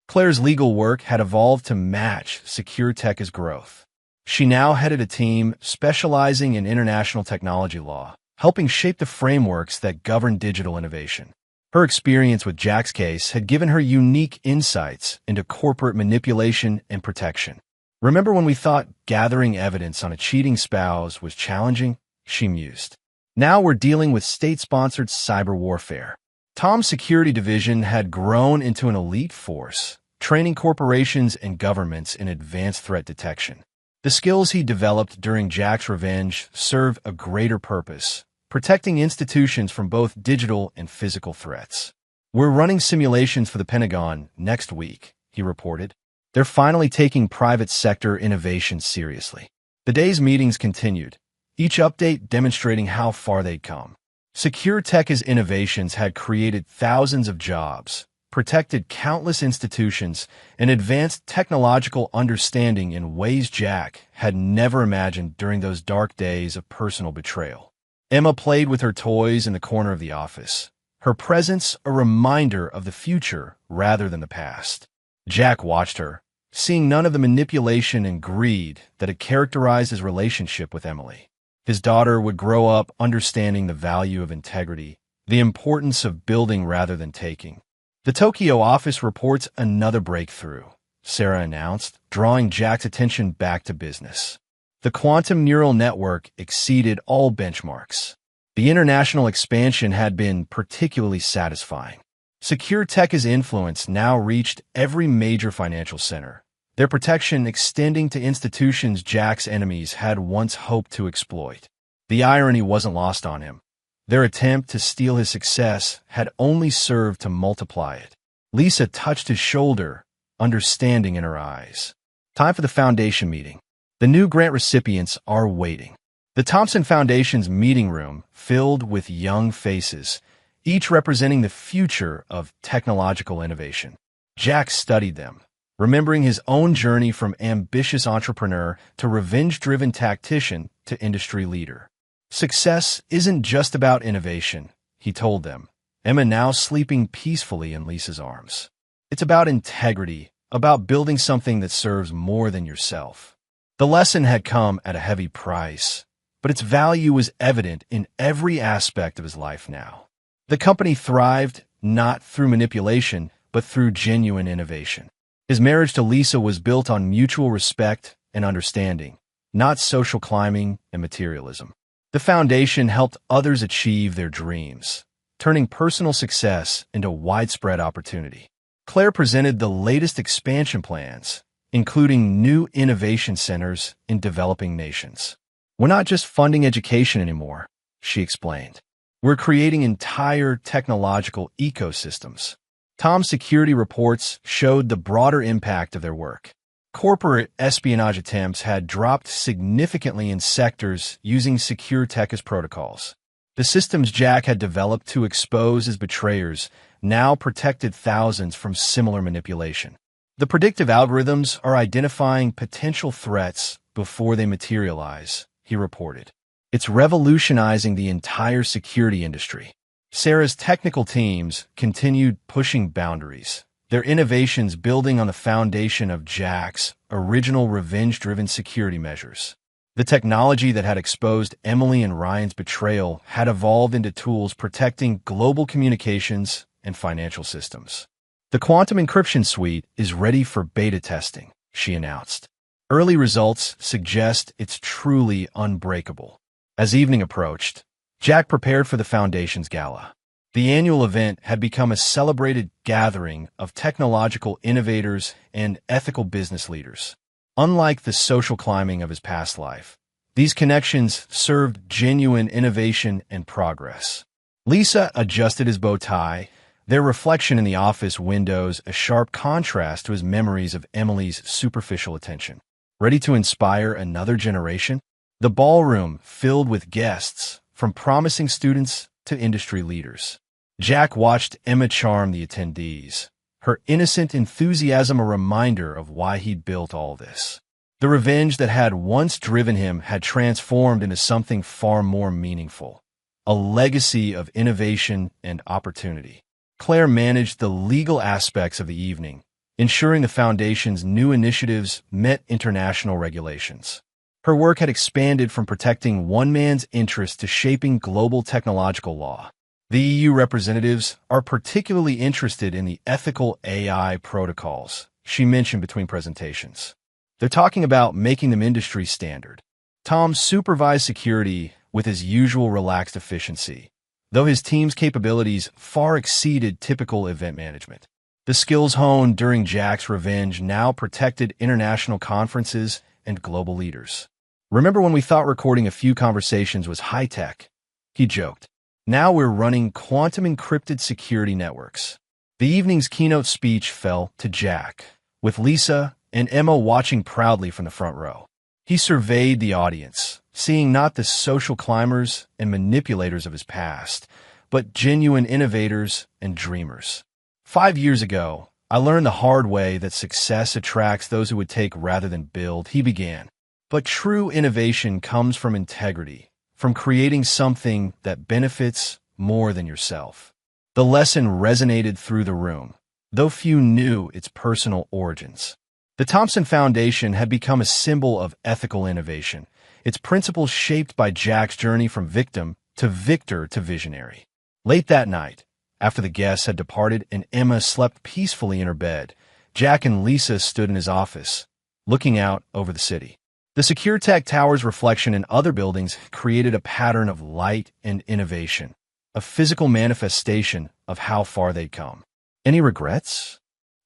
Claire's legal work had evolved to match Secure Tech's growth. She now headed a team specializing in international technology law, helping shape the frameworks that govern digital innovation. Her experience with Jack's case had given her unique insights into corporate manipulation and protection. Remember when we thought gathering evidence on a cheating spouse was challenging? She mused. Now we're dealing with state-sponsored cyber warfare. Tom's security division had grown into an elite force, training corporations and governments in advanced threat detection. The skills he developed during Jack's revenge serve a greater purpose, protecting institutions from both digital and physical threats. We're running simulations for the Pentagon next week, he reported. They're finally taking private sector innovation seriously. The day's meetings continued, each update demonstrating how far they'd come. Secure Tech's innovations had created thousands of jobs, protected countless institutions, and advanced technological understanding in ways Jack had never imagined during those dark days of personal betrayal. Emma played with her toys in the corner of the office, her presence a reminder of the future rather than the past. Jack watched her, seeing none of the manipulation and greed that had characterized his relationship with Emily. His daughter would grow up understanding the value of integrity, the importance of building rather than taking. The Tokyo office reports another breakthrough, Sarah announced, drawing Jack's attention back to business. The quantum neural network exceeded all benchmarks. The international expansion had been particularly satisfying. Secure Tech's influence now reached every major financial center, their protection extending to institutions Jack's enemies had once hoped to exploit. The irony wasn't lost on him. Their attempt to steal his success had only served to multiply it. Lisa touched his shoulder, understanding in her eyes. Time for the foundation meeting. The new grant recipients are waiting. The Thompson Foundation's meeting room filled with young faces, each representing the future of technological innovation. Jack studied them, remembering his own journey from ambitious entrepreneur to revenge-driven tactician to industry leader. Success isn't just about innovation, he told them, Emma now sleeping peacefully in Lisa's arms. It's about integrity, about building something that serves more than yourself. The lesson had come at a heavy price. but its value was evident in every aspect of his life now. The company thrived not through manipulation, but through genuine innovation. His marriage to Lisa was built on mutual respect and understanding, not social climbing and materialism. The foundation helped others achieve their dreams, turning personal success into widespread opportunity. Claire presented the latest expansion plans, including new innovation centers in developing nations. "We're not just funding education anymore," she explained. "We're creating entire technological ecosystems." Tom's security reports showed the broader impact of their work. Corporate espionage attempts had dropped significantly in sectors using secure tech as protocols. The systems Jack had developed to expose his betrayers now protected thousands from similar manipulation. The predictive algorithms are identifying potential threats before they materialize, he reported. "It's revolutionizing the entire security industry." Sarah's technical teams continued pushing boundaries, their innovations building on the foundation of Jack's original revenge-driven security measures. The technology that had exposed Emily and Ryan's betrayal had evolved into tools protecting global communications and financial systems. "The quantum encryption suite is ready for beta testing," she announced. Early results suggest it's truly unbreakable. As evening approached, Jack prepared for the Foundation's gala. The annual event had become a celebrated gathering of technological innovators and ethical business leaders. Unlike the social climbing of his past life, these connections served genuine innovation and progress. Lisa adjusted his bow tie, their reflection in the office windows a sharp contrast to his memories of Emily's superficial attention. Ready to inspire another generation? The ballroom filled with guests, from promising students to industry leaders. Jack watched Emma charm the attendees, her innocent enthusiasm a reminder of why he'd built all this. The revenge that had once driven him had transformed into something far more meaningful, a legacy of innovation and opportunity. Claire managed the legal aspects of the evening, ensuring the Foundation's new initiatives met international regulations. Her work had expanded from protecting one man's interests to shaping global technological law. The EU representatives are particularly interested in the ethical AI protocols, she mentioned between presentations. They're talking about making them industry standard. Tom supervised security with his usual relaxed efficiency, though his team's capabilities far exceeded typical event management. The skills honed during Jack's revenge now protected international conferences and global leaders. "Remember when we thought recording a few conversations was high-tech?" he joked. "Now we're running quantum-encrypted security networks." The evening's keynote speech fell to Jack, with Lisa and Emma watching proudly from the front row. He surveyed the audience, seeing not the social climbers and manipulators of his past, but genuine innovators and dreamers. "5 years ago, I learned the hard way that success attracts those who would take rather than build," he began. "But true innovation comes from integrity, from creating something that benefits more than yourself." The lesson resonated through the room, though few knew its personal origins. The Thompson Foundation had become a symbol of ethical innovation, its principles shaped by Jack's journey from victim to victor to visionary. Late that night, after the guests had departed and Emma slept peacefully in her bed, Jack and Lisa stood in his office, looking out over the city. The SecureTech Tower's reflection in other buildings created a pattern of light and innovation, a physical manifestation of how far they'd come. "Any regrets?"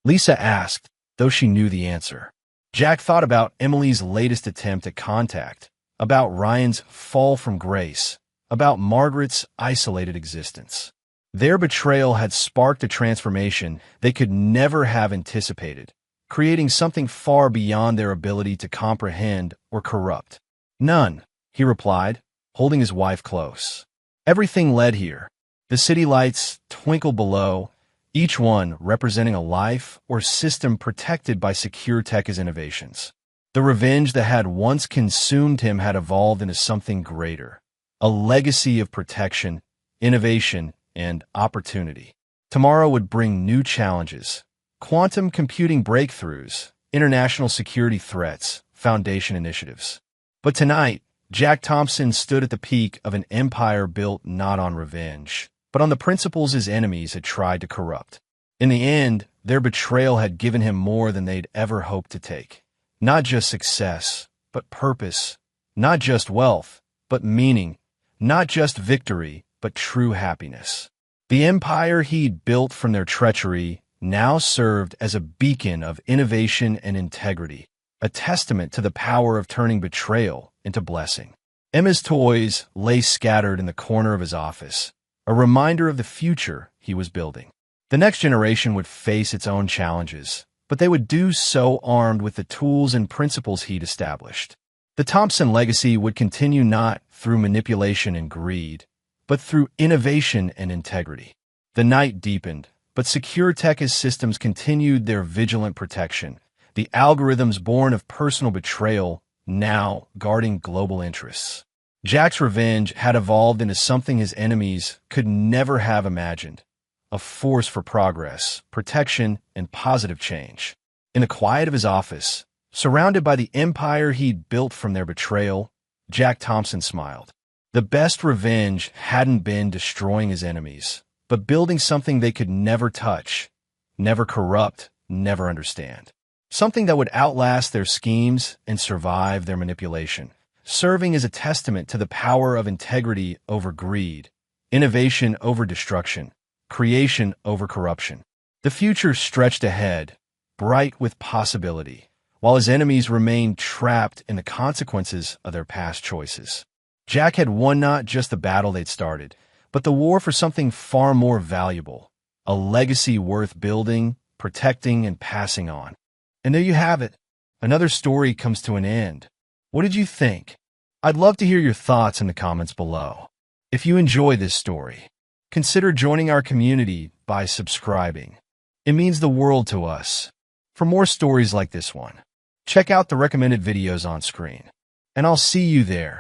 Lisa asked, though she knew the answer. Jack thought about Emily's latest attempt at contact, about Ryan's fall from grace, about Margaret's isolated existence. Their betrayal had sparked a transformation they could never have anticipated, creating something far beyond their ability to comprehend or corrupt. "None," he replied, holding his wife close. "Everything led here." The city lights twinkled below, each one representing a life or system protected by SecureTech's innovations. The revenge that had once consumed him had evolved into something greater, a legacy of protection, innovation, and opportunity. Tomorrow would bring new challenges: quantum computing breakthroughs, international security threats, Foundation initiatives. But tonight, Jack Thompson stood at the peak of an empire built not on revenge, but on the principles his enemies had tried to corrupt. In the end, their betrayal had given him more than they'd ever hoped to take. Not just success, but purpose. Not just wealth, but meaning. Not just victory, but true happiness. The empire he'd built from their treachery now served as a beacon of innovation and integrity, a testament to the power of turning betrayal into blessing. Emma's toys lay scattered in the corner of his office, a reminder of the future he was building. The next generation would face its own challenges, but they would do so armed with the tools and principles he'd established. The Thompson legacy would continue not through manipulation and greed, but through innovation and integrity. The night deepened, but secure tech systems continued their vigilant protection, the algorithms born of personal betrayal now guarding global interests. Jack's revenge had evolved into something his enemies could never have imagined, a force for progress, protection, and positive change. In the quiet of his office, surrounded by the empire he'd built from their betrayal, Jack Thompson smiled. The best revenge hadn't been destroying his enemies, but building something they could never touch, never corrupt, never understand. Something that would outlast their schemes and survive their manipulation, serving as a testament to the power of integrity over greed, innovation over destruction, creation over corruption. The future stretched ahead, bright with possibility, while his enemies remained trapped in the consequences of their past choices. Jack had won not just the battle they'd started, but the war for something far more valuable, a legacy worth building, protecting, and passing on. And there you have it. Another story comes to an end. What did you think? I'd love to hear your thoughts in the comments below. If you enjoy this story, consider joining our community by subscribing. It means the world to us. For more stories like this one, check out the recommended videos on screen. And I'll see you there.